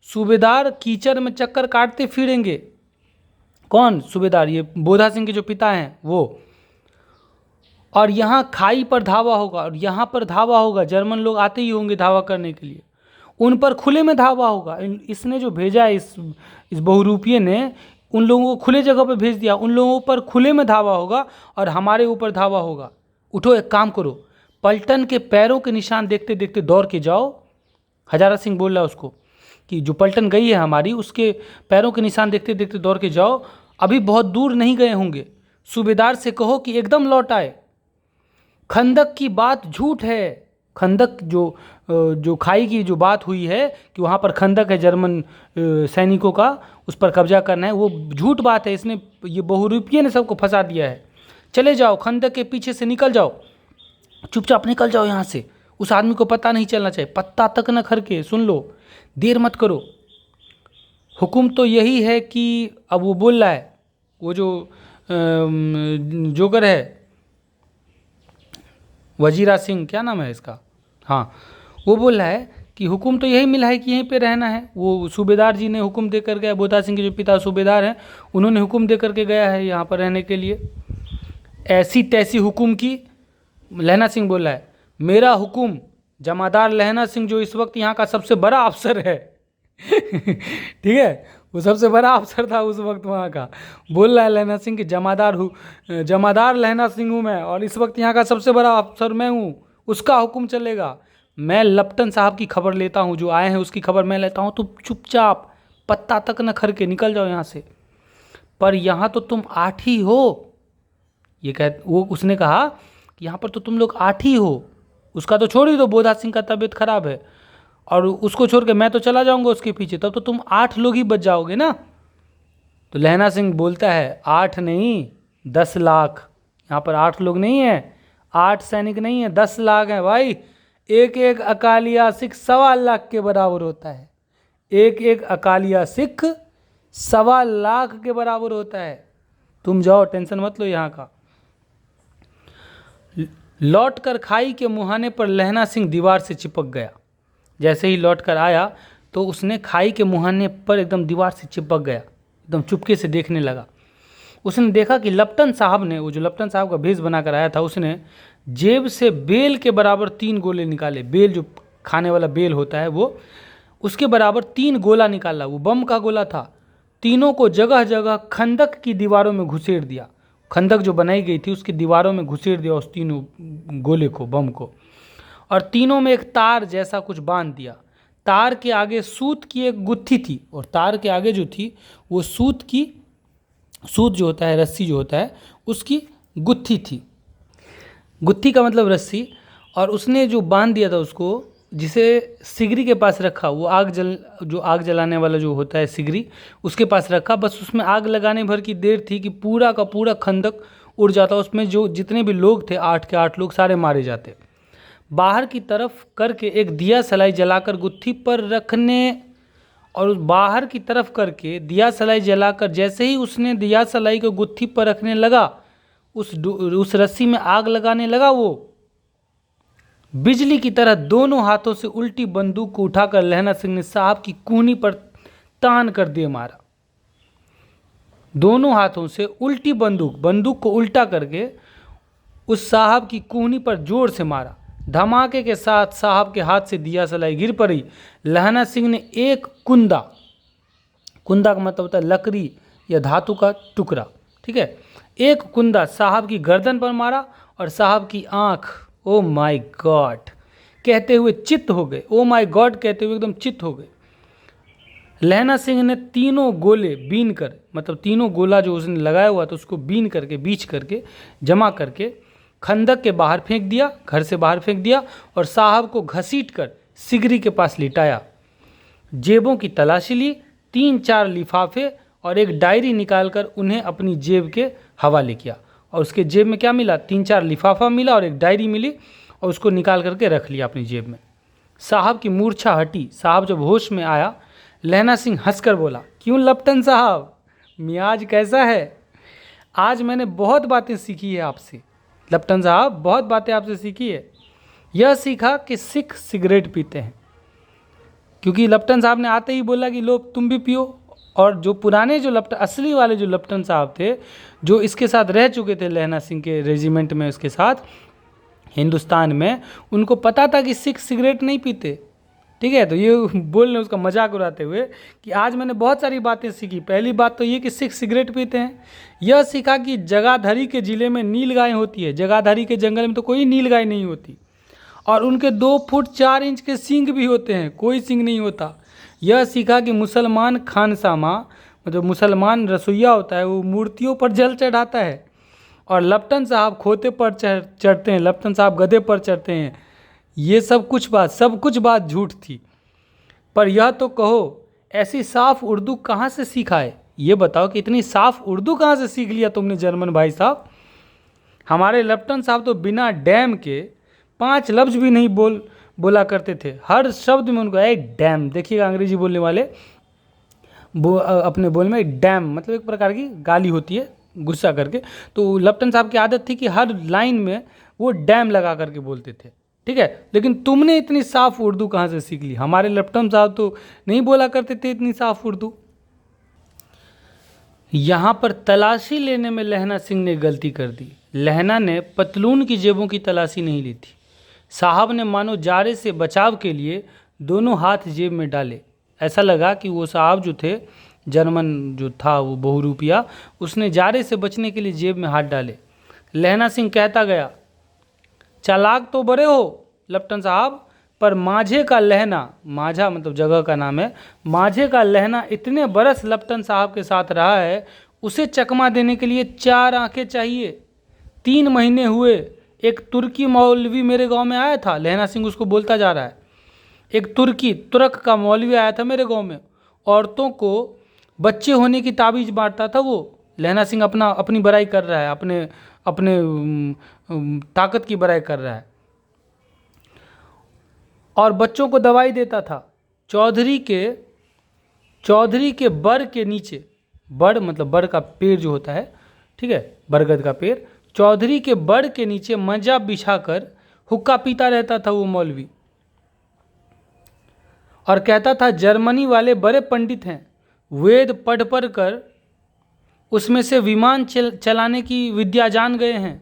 Speaker 1: सूबेदार कीचड़ में चक्कर काटते फिरेंगे। कौन सूबेदार? ये बोधा सिंह के जो पिता हैं वो। और यहाँ खाई पर धावा होगा, और यहाँ पर धावा होगा, जर्मन लोग आते ही होंगे धावा करने के लिए, उन पर खुले में धावा होगा। इसने जो भेजा है, इस बहुरूपिये ने उन लोगों को खुले जगह पर भेज दिया, उन लोगों पर खुले में धावा होगा और हमारे ऊपर धावा होगा। उठो, एक काम करो, पलटन के पैरों के निशान देखते देखते दौड़ के जाओ। हजारा सिंह बोल रहा है उसको कि जो पलटन गई है हमारी, उसके पैरों के निशान देखते देखते दौड़ के जाओ, अभी बहुत दूर नहीं गए होंगे। सूबेदार से कहो कि एकदम लौट आए। खंदक की बात झूठ है। खंदक जो खाई की जो बात हुई है कि वहाँ पर खंदक है जर्मन सैनिकों का, उस पर कब्जा करना है, वो झूठ बात है। इसने, ये बहुरूपिये ने सबको फंसा दिया है। चले जाओ, खंदक के पीछे से निकल जाओ, चुपचाप निकल जाओ यहाँ से, उस आदमी को पता नहीं चलना चाहिए, पत्ता तक न खरके। सुन लो, देर मत करो, हुक्म तो यही है कि अब वो बोल रहा है, वो जो जोकर है, वजीरा सिंह, क्या नाम है इसका, हाँ, वो बोल रहा है कि हुक्म तो यही मिला है कि यहीं पे रहना है। वो सूबेदार जी ने हुक्म दे कर गया, बोधा सिंह के जो पिता सूबेदार हैं, उन्होंने हुक्म दे करके गया है यहाँ पर रहने के लिए। ऐसी तैसी हुक्म की, लहना सिंह बोल रहा है, मेरा हुक्म, जमादार लहना सिंह जो इस वक्त यहाँ का सबसे बड़ा अफसर है ठीक है, वो सबसे बड़ा अफसर था उस वक्त वहाँ का, बोल रहा है लहना सिंह कि जमादार लहना सिंह हूँ मैं, और इस वक्त यहाँ का सबसे बड़ा अफसर मैं हूँ, उसका हुक्म चलेगा। मैं लप्टन साहब की खबर लेता हूँ, जो आए हैं उसकी खबर मैं लेता हूँ, तो चुपचाप पत्ता तक न खर के निकल जाओ यहाँ से। पर यहाँ तो तुम 8 ही हो, उसने कहा कि यहाँ पर तो तुम लोग 8 ही हो, उसका तो छोड़ ही दो, बोधा सिंह का तबीयत खराब है, और उसको छोड़ के मैं तो चला जाऊंगा उसके पीछे, तब तो तुम 8 लोग ही बच जाओगे ना। तो लहना सिंह बोलता है 8 नहीं 10 लाख, यहाँ पर 8 लोग नहीं है, 8 सैनिक नहीं है, 10 लाख है भाई। एक एक अकालिया सिख 1.25 लाख के बराबर होता है, एक एक अकालिया सिख 1.25 लाख के बराबर होता है। तुम जाओ, टेंशन मत लो यहाँ का। लौट कर खाई के मुहाने पर लहना सिंह दीवार से चिपक गया। जैसे ही लौट कर आया तो उसने खाई के मुहाने पर एकदम दीवार से चिपक गया, एकदम चुपके से देखने लगा। उसने देखा कि लप्टन साहब ने, वो जो लप्टन साहब का भेष बनाकर आया था, उसने जेब से बेल के बराबर 3 गोले निकाले। बेल जो खाने वाला बेल होता है, वो उसके बराबर 3 गोला निकाला, वो बम का गोला था। तीनों को जगह जगह खंदक की दीवारों में घुसेड़ दिया, खंदक जो बनाई गई थी उसकी दीवारों में घुसेड़ दिया उस तीनों गोले को, बम को, और तीनों में एक तार जैसा कुछ बांध दिया। तार के आगे सूत की एक गुत्थी थी, और तार के आगे जो थी वो सूत जो होता है, रस्सी जो होता है, उसकी गुत्थी थी। गुत्थी का मतलब रस्सी। और उसने जो बांध दिया था उसको, जिसे सिगरी के पास रखा, वो आग जलाने वाला जो होता है सिगरी, उसके पास रखा। बस उसमें आग लगाने भर की देर थी कि पूरा का पूरा खंदक उड़ जाता, उसमें जो जितने भी लोग थे 8 के 8 लोग सारे मारे जाते। बाहर की तरफ करके एक दिया सलाई जलाकर गुत्थी पर रखने, और उस बाहर की तरफ करके दिया सलाई जलाकर जैसे ही उसने दिया सलाई को गुत्थी पर रखने लगा, उस रस्सी में आग लगाने लगा, वो बिजली की तरह दोनों हाथों से उल्टी बंदूक को उठाकर लहना सिंह ने साहब की कूहनी पर तान कर दे मारा। दोनों हाथों से उल्टी बंदूक को उल्टा करके उस साहब की कूहनी पर जोर से मारा। धमाके के साथ साहब के हाथ से दिया सलाई गिर पड़ी। लहना सिंह ने एक कुंदा का मतलब होता है लकड़ी या धातु का टुकड़ा, ठीक है, एक कुंदा साहब की गर्दन पर मारा, और साहब की आंख ओ माय गॉड कहते हुए चित्त हो गए। ओ माय गॉड कहते हुए एकदम चित्त हो गए। लहना सिंह ने तीनों गोले बीन कर, मतलब तीनों गोला जो उसने लगाया हुआ था उसको बीन करके, बीच करके, जमा करके खंदक के बाहर फेंक दिया, घर से बाहर फेंक दिया, और साहब को घसीट कर सिगरी के पास लिटाया। जेबों की तलाशी ली, 3-4 लिफाफे और एक डायरी निकालकर उन्हें अपनी जेब के हवाले किया। और उसके जेब में क्या मिला, 3-4 लिफाफा मिला और एक डायरी मिली, और उसको निकाल करके रख लिया अपनी जेब में। साहब की मूर्छा हटी। साहब जब होश में आया, लहना सिंह हंसकर बोला, क्यों लप्टन साहब, मियाज कैसा है? आज मैंने बहुत बातें सीखी है आपसे। लप्टन साहब, बहुत बातें आपसे सीखी है। यह सीखा कि सिख सिगरेट पीते हैं, क्योंकि लप्टन साहब ने आते ही बोला कि लो तुम भी पियो। और जो पुराने जो असली वाले जो लप्टन साहब थे, जो इसके साथ रह चुके थे लहना सिंह के रेजिमेंट में, उसके साथ हिंदुस्तान में, उनको पता था कि सिख सिगरेट नहीं पीते, ठीक है। तो ये बोल रहे उसका मजाक उड़ाते हुए कि आज मैंने बहुत सारी बातें सीखी। पहली बात तो ये कि सिख सिगरेट पीते हैं। यह सीखा कि जगाधरी के ज़िले में नील गाय होती है, जगाधरी के जंगल में तो कोई नील गाय नहीं होती, और उनके 2 फुट 4 इंच के सींग भी होते हैं, कोई सींग नहीं होता। यह सीखा कि मुसलमान खानसामा, मतलब मुसलमान रसोइया होता है, वो मूर्तियों पर जल चढ़ाता है, और लप्टन साहब खोते पर चढ़ते हैं, लप्टन साहब गधे पर चढ़ते हैं। ये सब कुछ बात झूठ थी। पर यह तो कहो, ऐसी साफ उर्दू कहाँ से सीखा है? ये बताओ कि इतनी साफ उर्दू कहाँ से सीख लिया तुमने जर्मन भाई साहब? हमारे लप्टन साहब तो बिना डैम के 5 लफ्ज़ भी नहीं बोला करते थे, हर शब्द में उनको ए डैम, देखिएगा अंग्रेजी बोलने वाले अपने बोल में डैम मतलब एक प्रकार की गाली होती है गुस्सा करके, तो लेफ्टन साहब की आदत थी कि हर लाइन में वो डैम लगा करके बोलते थे, ठीक है। लेकिन तुमने इतनी साफ उर्दू कहाँ से सीख ली? हमारे लेफ्टन साहब तो नहीं बोला करते थे इतनी साफ उर्दू। यहाँ पर तलाशी लेने में लहना सिंह ने गलती कर दी। लहना ने पतलून की जेबों की तलाशी नहीं ली थी। साहब ने मानो जारे से बचाव के लिए दोनों हाथ जेब में डाले। ऐसा लगा कि वो साहब जो थे, जर्मन जो था वो बहुरूपिया, उसने जारे से बचने के लिए जेब में हाथ डाले। लहना सिंह कहता गया, चालाक तो बड़े हो लेफ्टन साहब, पर माझे का लहना, माझा मतलब जगह का नाम है, माझे का लहना इतने बरस लेफ्टन साहब के साथ रहा है, उसे चकमा देने के लिए 4 आंखें चाहिए। 3 महीने हुए, एक तुर्की मौलवी मेरे गांव में आया था। लहना सिंह उसको बोलता जा रहा है, एक तुर्क का मौलवी आया था मेरे गांव में, औरतों को बच्चे होने की ताबीज बांटता था वो। लहना सिंह अपनी बड़ाई कर रहा है, अपने ताकत की बड़ाई कर रहा है, और बच्चों को दवाई देता था। चौधरी के बर के नीचे, बर मतलब बर का पेड़ जो होता है, ठीक है, बरगद का पेड़, चौधरी के बर के नीचे मंजा बिछाकर हुक्का पीता रहता था वो मौलवी, और कहता था जर्मनी वाले बड़े पंडित हैं, वेद पढ़ कर उसमें से विमान चलाने की विद्या जान गए हैं।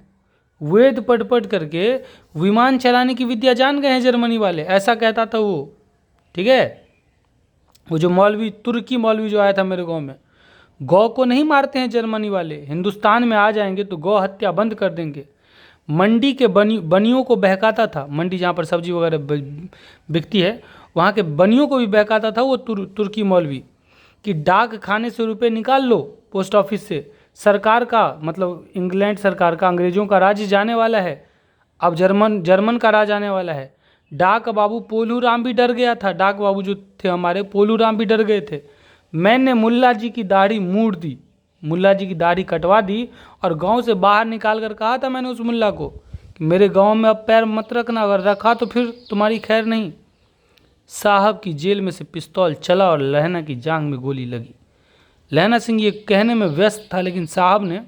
Speaker 1: वेद पढ़ करके विमान चलाने की विद्या जान गए हैं जर्मनी वाले, ऐसा कहता था वो, ठीक है। वो जो मौलवी, तुर्की मौलवी जो आया था मेरे गांव में, गौ को नहीं मारते हैं जर्मनी वाले, हिंदुस्तान में आ जाएंगे तो गौ हत्या बंद कर देंगे। मंडी के बनियों को बहकाता था, मंडी जहाँ पर सब्जी वगैरह बिकती है, वहाँ के बनियों को भी बहकाता था वो तुर्की मौलवी, कि डाक खाने से रुपए निकाल लो पोस्ट ऑफिस से, सरकार का मतलब इंग्लैंड सरकार का, अंग्रेज़ों का राज्य जाने वाला है, अब जर्मन का राज आने वाला है। डाक बाबू पोलू राम भी डर गया था, डाक बाबू जो थे हमारे पोलू राम भी डर गए थे। मैंने मुल्ला जी की दाढ़ी मूड़ दी, मुल्ला जी की दाढ़ी कटवा दी, और गांव से बाहर निकाल कर कहा था मैंने उस मुल्ला को कि मेरे गांव में अब पैर मत रखना, अगर रखा तो फिर तुम्हारी खैर नहीं। साहब की जेल में से पिस्तौल चला और लहना की जांघ में गोली लगी। लहना सिंह ये कहने में व्यस्त था, लेकिन साहब ने,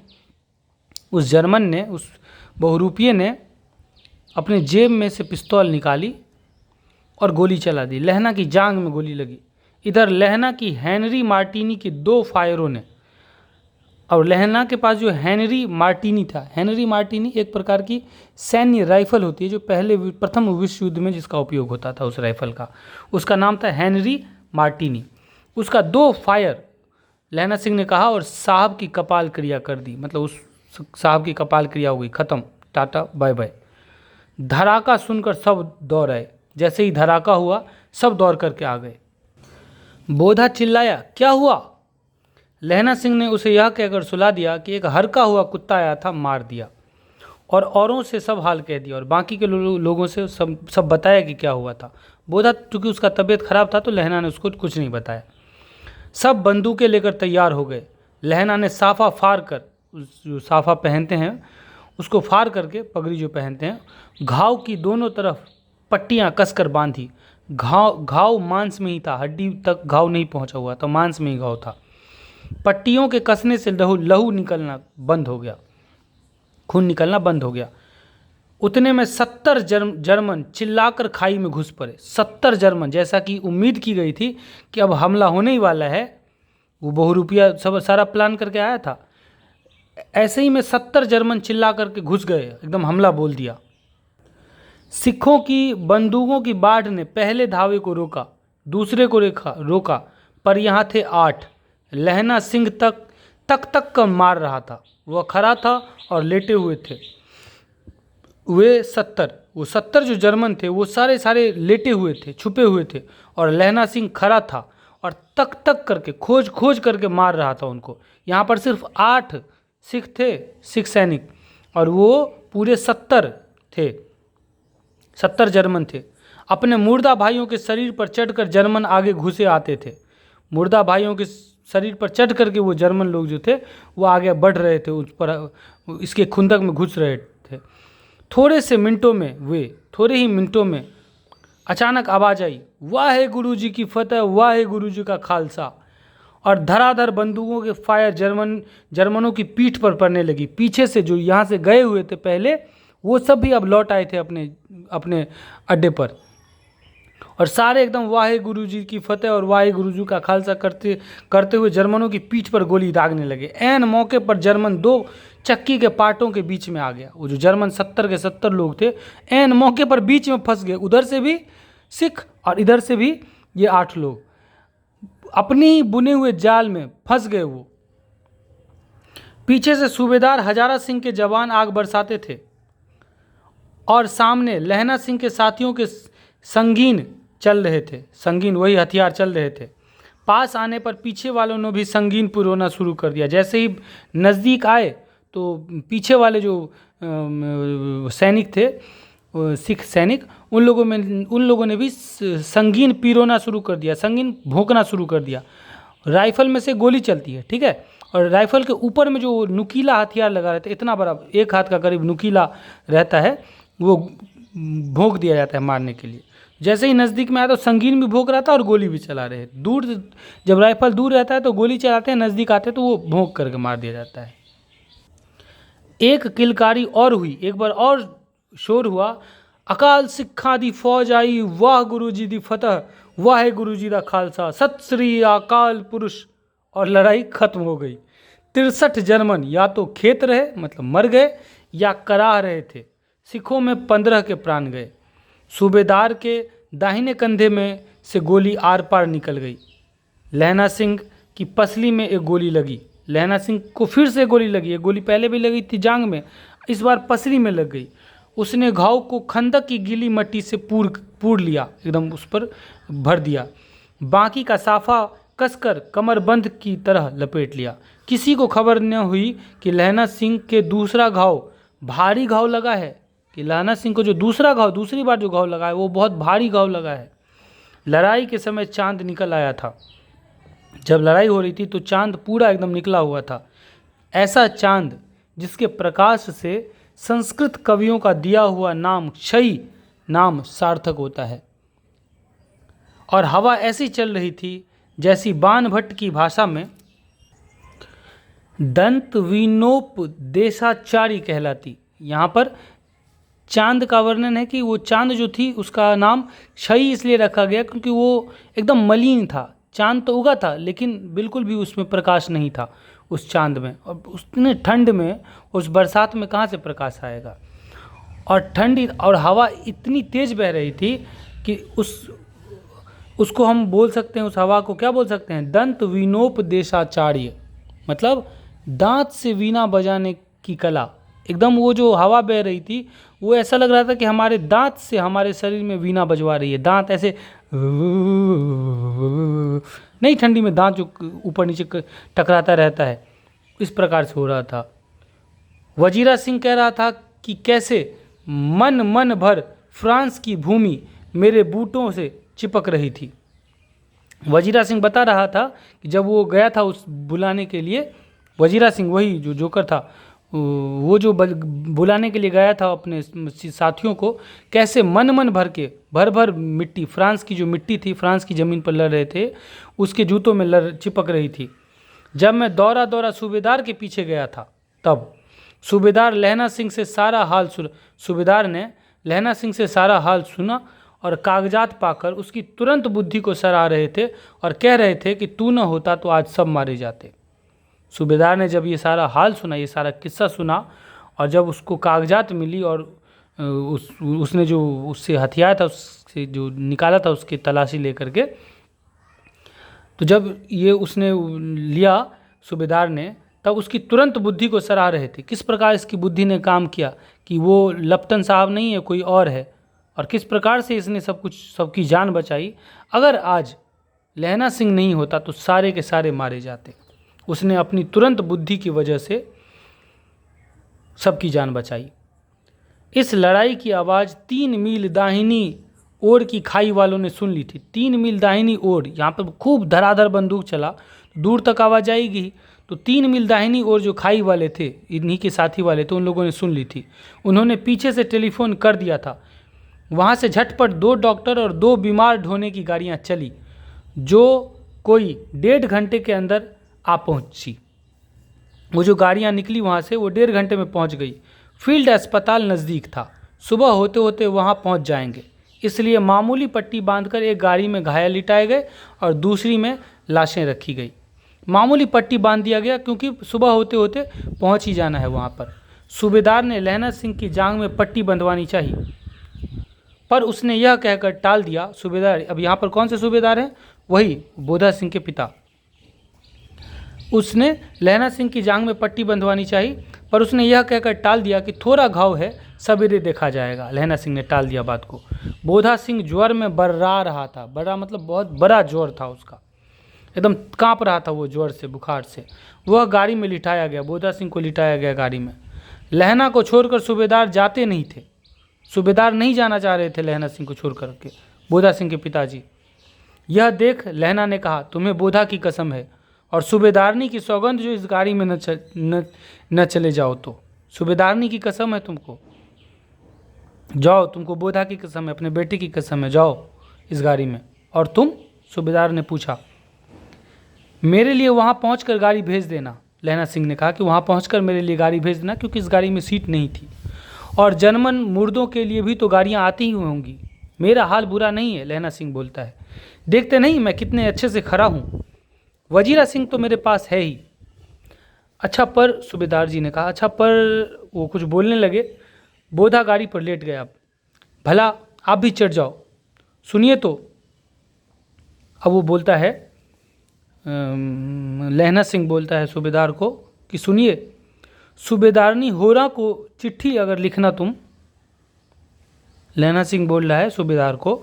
Speaker 1: उस जर्मन ने, उस बहुरूपिये ने अपने जेब में से पिस्तौल निकाली और गोली चला दी। लहना की जांघ में गोली लगी। इधर लहना की हेनरी मार्टिनी के 2 फायरों ने, और लहना के पास जो हेनरी मार्टिनी था, हेनरी मार्टिनी एक प्रकार की सैन्य राइफल होती है जो प्रथम विश्व युद्ध में जिसका उपयोग होता था, उस राइफल का, उसका नाम था हेनरी मार्टिनी। उसका 2 फायर लहना सिंह ने कहा और साहब की कपाल क्रिया कर दी, मतलब उस साहब की कपाल क्रिया हो गई, ख़त्म, टाटा बाय बाय। धड़ाका सुनकर सब दौड़ आए। जैसे ही धड़ाका हुआ सब दौड़ करके आ गए। बोधा चिल्लाया, क्या हुआ? लहना सिंह ने उसे यह कहकर सुला दिया कि एक हरका हुआ कुत्ता आया था, मार दिया, और औरों से सब हाल कह दिया, और बाकी के लोगों से सब बताया कि क्या हुआ था। बोधा चूँकि उसका तबीयत खराब था तो लहना ने उसको कुछ नहीं बताया। सब बंदूकें लेकर तैयार हो गए। लहना ने साफा फाड़ कर, जो साफा पहनते हैं उसको फाड़ करके, पगड़ी जो पहनते हैं, घाव की दोनों तरफ पट्टियां कसकर बांधी। घाव मांस में ही था, हड्डी तक घाव नहीं पहुंचा हुआ था, मांस में ही घाव था। पट्टियों के कसने से लहू निकलना बंद हो गया, खून निकलना बंद हो गया। उतने में 70 जर्मन चिल्लाकर खाई में घुस पड़े। 70 जर्मन, जैसा कि उम्मीद की गई थी कि अब हमला होने ही वाला है, वो बहुरूपिया सब सारा प्लान करके आया था। ऐसे ही में 70 जर्मन चिल्ला करके घुस गए, एकदम हमला बोल दिया। सिखों की बंदूकों की बाढ़ ने पहले धावे को रोका, दूसरे को रोका, पर यहाँ थे 8। लहना सिंह तक कर मार रहा था। वह खड़ा था और लेटे हुए थे। वो 70 जो जर्मन थे वो सारे लेटे हुए थे, छुपे हुए थे, और लहना सिंह खड़ा था और तक करके खोज करके मार रहा था उनको। यहाँ पर सिर्फ 8 सिख थे, सिख सैनिक, और वो पूरे 70 थे, 70 जर्मन थे। अपने मुर्दा भाइयों के शरीर पर चढ़कर जर्मन आगे घुसे आते थे। मुर्दा भाइयों के शरीर पर चढ़ करके वो जर्मन लोग जो थे वो आगे बढ़ रहे थे, उस पर इसके खुंदक में घुस रहे थे। थोड़े ही मिनटों में अचानक आवाज़ आई, वाहे गुरु जी की फतह, वाहे गुरु जी का खालसा। और धड़ाधड़ बंदूकों के फायर जर्मनों की पीठ पर पड़ने लगी। पीछे से जो यहाँ से गए हुए थे पहले, वो सब भी अब लौट आए थे अपने अपने अड्डे पर, और सारे एकदम वाहे गुरु जी की फतेह और वाहे गुरु जी का खालसा करते करते हुए जर्मनों की पीठ पर गोली दागने लगे। ऐन मौके पर जर्मन दो चक्की के पार्टों के बीच में आ गया। वो जो जर्मन 70 के 70 लोग थे, ऐन मौके पर बीच में फंस गए। उधर से भी सिख और इधर से भी ये 8 लोग अपनी ही बुने हुए जाल में फंस गए। वो पीछे से सूबेदार हजारा सिंह के जवान आग बरसाते थे और सामने लहना सिंह के साथियों के संगीन चल रहे थे। संगीन वही हथियार चल रहे थे। पास आने पर पीछे वालों ने भी संगीन पुरोना शुरू कर दिया। जैसे ही नज़दीक आए तो पीछे वाले जो सैनिक थे, सिख सैनिक, उन लोगों ने भी संगीन पिरोना शुरू कर दिया, संगीन भोंकना शुरू कर दिया। राइफल में से गोली चलती है, ठीक है, और राइफल के ऊपर में जो नुकीला हथियार लगा रहता है, इतना बड़ा 1 हाथ का करीब नुकीला रहता है, वो भोंक दिया जाता है मारने के लिए। जैसे ही नज़दीक में आया तो संगीन भी भोंक रहा था और गोली भी चला रहे। दूर जब राइफल दूर रहता है तो गोली चलाते हैं, नज़दीक आते हैं तो वो भोंक करके मार दिया जाता है। एक किलकारी और हुई, एक बार और शोर हुआ, अकाल सिक्खा दी फौज आई, वाह गुरु जी दी फतह, वाहे गुरु जी दा खालसा, सत श्री अकाल पुरुष। और लड़ाई खत्म हो गई। 63 जर्मन या तो खेत रहे, मतलब मर गए, या कराह रहे थे। सिखों में 15 के प्राण गए। सूबेदार के दाहिने कंधे में से गोली आर पार निकल गई। लहना सिंह की पसली में एक गोली लगी। लहना सिंह को फिर से गोली लगी। एक गोली पहले भी लगी थी जांग में, इस बार पसली में लग गई। उसने घाव को खंदक की गीली मट्टी से पूर लिया, एकदम उस पर भर दिया। बाकी का साफा कसकर कमरबंद की तरह लपेट लिया। किसी को खबर न हुई कि लहना सिंह के दूसरा घाव भारी घाव लगा है, कि लहना सिंह को जो दूसरी बार जो घाव लगा है वो बहुत भारी घाव लगा है। लड़ाई के समय चांद निकल आया था। जब लड़ाई हो रही थी तो चांद पूरा एकदम निकला हुआ था। ऐसा चांद जिसके प्रकाश से संस्कृत कवियों का दिया हुआ नाम क्षयी नाम सार्थक होता है। और हवा ऐसी चल रही थी जैसी बाणभट्ट की भाषा में दंत विनोपदेशाचारी कहलाती। यहाँ पर चांद का वर्णन है कि वो चांद जो थी उसका नाम क्षयी इसलिए रखा गया क्योंकि वो एकदम मलिन था। चांद तो उगा था लेकिन बिल्कुल भी उसमें प्रकाश नहीं था उस चांद में। और उतने ठंड में, उस बरसात में कहाँ से प्रकाश आएगा। और ठंडी और हवा इतनी तेज़ बह रही थी कि उसको हम बोल सकते हैं, उस हवा को क्या बोल सकते हैं, दंत वीणोपदेशाचार्य, मतलब दांत से वीणा बजाने की कला। एकदम वो जो हवा बह रही थी वो ऐसा लग रहा था कि हमारे दांत से हमारे शरीर में वीणा बजवा रही है। दांत ऐसे नहीं, ठंडी में दांत जो ऊपर नीचे टकराता रहता है, इस प्रकार से हो रहा था। वजीरा सिंह कह रहा था कि कैसे मन भर फ्रांस की भूमि मेरे बूटों से चिपक रही थी। वजीरा सिंह बता रहा था कि जब वो गया था उस बुलाने के लिए, वजीरा सिंह वही जो जोकर था, वो जो बुलाने के लिए गया था अपने साथियों को, कैसे मन भर के भर मिट्टी, फ्रांस की जो मिट्टी थी, फ्रांस की ज़मीन पर लड़ रहे थे, उसके जूतों में चिपक रही थी। जब मैं दौरा सूबेदार के पीछे गया था तब सूबेदार ने लहना सिंह से सारा हाल सुना और कागजात पाकर उसकी तुरंत बुद्धि को सराह रहे थे और कह रहे थे कि तू न होता तो आज सब मारे जाते। सूबेदार ने जब ये सारा हाल सुना, ये सारा किस्सा सुना, और जब उसको कागजात मिली और उसने जो उससे हथियार था, उससे जो निकाला था उसकी तलाशी लेकर के, तो जब ये उसने लिया सूबेदार ने, तब उसकी तुरंत बुद्धि को सराह रहे थे। किस प्रकार इसकी बुद्धि ने काम किया कि वो लप्टन साहब नहीं है, कोई और है, और किस प्रकार से इसने सबकी जान बचाई। अगर आज लहना सिंह नहीं होता तो सारे के सारे मारे जाते। उसने अपनी तुरंत बुद्धि की वजह से सबकी जान बचाई। इस लड़ाई की आवाज़ 3 मील दाहिनी ओर की खाई वालों ने सुन ली थी। 3 मील दाहिनी ओर, यहाँ पर खूब धड़ाधड़ बंदूक चला, दूर तक आवाज़ आएगी। तो 3 मील दाहिनी ओर जो खाई वाले थे, इन्हीं के साथी वाले थे, उन लोगों ने सुन ली थी। उन्होंने पीछे से टेलीफोन कर दिया था। वहाँ से झटपट 2 डॉक्टर और 2 बीमार ढोने की गाड़ियाँ चली, जो कोई 1.5 घंटे के अंदर आ पहुँची। वो जो गाड़ियाँ निकली वहाँ से, वो 1.5 घंटे में पहुँच गई। फील्ड अस्पताल नज़दीक था, सुबह होते होते वहाँ पहुँच जाएंगे, इसलिए मामूली पट्टी बांधकर एक गाड़ी में घायल लिटाए गए और दूसरी में लाशें रखी गई। मामूली पट्टी बांध दिया गया क्योंकि सुबह होते होते पहुँच ही जाना है वहाँ पर। सूबेदार ने लहना सिंह की जांघ में पट्टी बंधवानी चाहिए, पर उसने यह कहकर टाल दिया। सूबेदार, अब यहाँ पर कौन से सूबेदार हैं? वही बोधा सिंह के पिता। उसने लहना सिंह की जांघ में पट्टी बंधवानी चाहिए, पर उसने यह कहकर टाल दिया कि थोड़ा घाव है, सवेरे देखा जाएगा। लहना सिंह ने टाल दिया बात को। बोधा सिंह ज्वर में बर्रा रहा था। बर्रा मतलब बहुत बड़ा ज्वर था उसका, एकदम कांप रहा था वो ज्वर से, बुखार से। वह गाड़ी में लिटाया गया, बोधा सिंह को लिटाया गया गाड़ी में। लहना को छोड़कर सूबेदार जाते नहीं थे। सूबेदार नहीं जाना चाह रहे थे लहना सिंह को छोड़ करके, बोधा सिंह के पिताजी। यह देख लहना ने कहा, तुम्हें बोधा की कसम है और सूबेदारनी की सौगंध जो इस गाड़ी में न चले जाओ तो। सूबेदारनी की कसम है तुमको, जाओ, तुमको बोधा की कसम है, अपने बेटे की कसम है, जाओ इस गाड़ी में। और तुम? सूबेदार ने पूछा। मेरे लिए वहाँ पहुँचकर गाड़ी भेज देना। लहना सिंह ने कहा कि वहाँ पहुँचकर मेरे लिए गाड़ी भेज देना, क्योंकि इस गाड़ी में सीट नहीं थी, और जनमन मुर्दों के लिए भी तो गाड़ियाँ आती ही होंगी। मेरा हाल बुरा नहीं है, लहना सिंह बोलता है। देखते नहीं मैं कितने अच्छे से खड़ा हूँ। वजीरा सिंह तो मेरे पास है ही। अच्छा पर, सूबेदार जी ने कहा, अच्छा पर, वो कुछ बोलने लगे। बोधा गाड़ी पर लेट गया। अब भला आप भी चढ़ जाओ, सुनिए तो। अब वो बोलता है, लहना सिंह बोलता है सूबेदार को कि सुनिए, सूबेदारनी होरा को चिट्ठी अगर लिखना तुम। लहना सिंह बोल रहा है सूबेदार को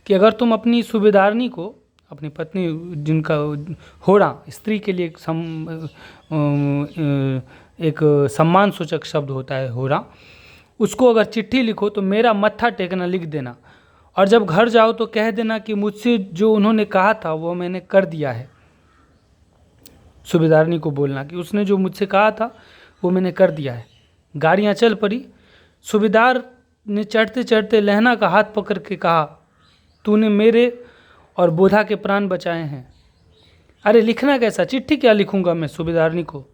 Speaker 1: कि अगर तुम अपनी सूबेदारनी को, अपनी पत्नी जिनका होरा स्त्री के लिए एक सम्मान सूचक शब्द होता है होरा, उसको अगर चिट्ठी लिखो तो मेरा मत्था टेकना लिख देना, और जब घर जाओ तो कह देना कि मुझसे जो उन्होंने कहा था वो मैंने कर दिया है। सूबेदारनी को बोलना कि उसने जो मुझसे कहा था वो मैंने कर दिया है। गाड़ियाँ चल पड़ी। सूबेदार ने चढ़ते चढ़ते लहना का हाथ पकड़ के कहा, तूने मेरे और बोधा के प्राण बचाए हैं। अरे लिखना कैसा, चिट्ठी क्या लिखूंगा मैं सूबेदारनी को,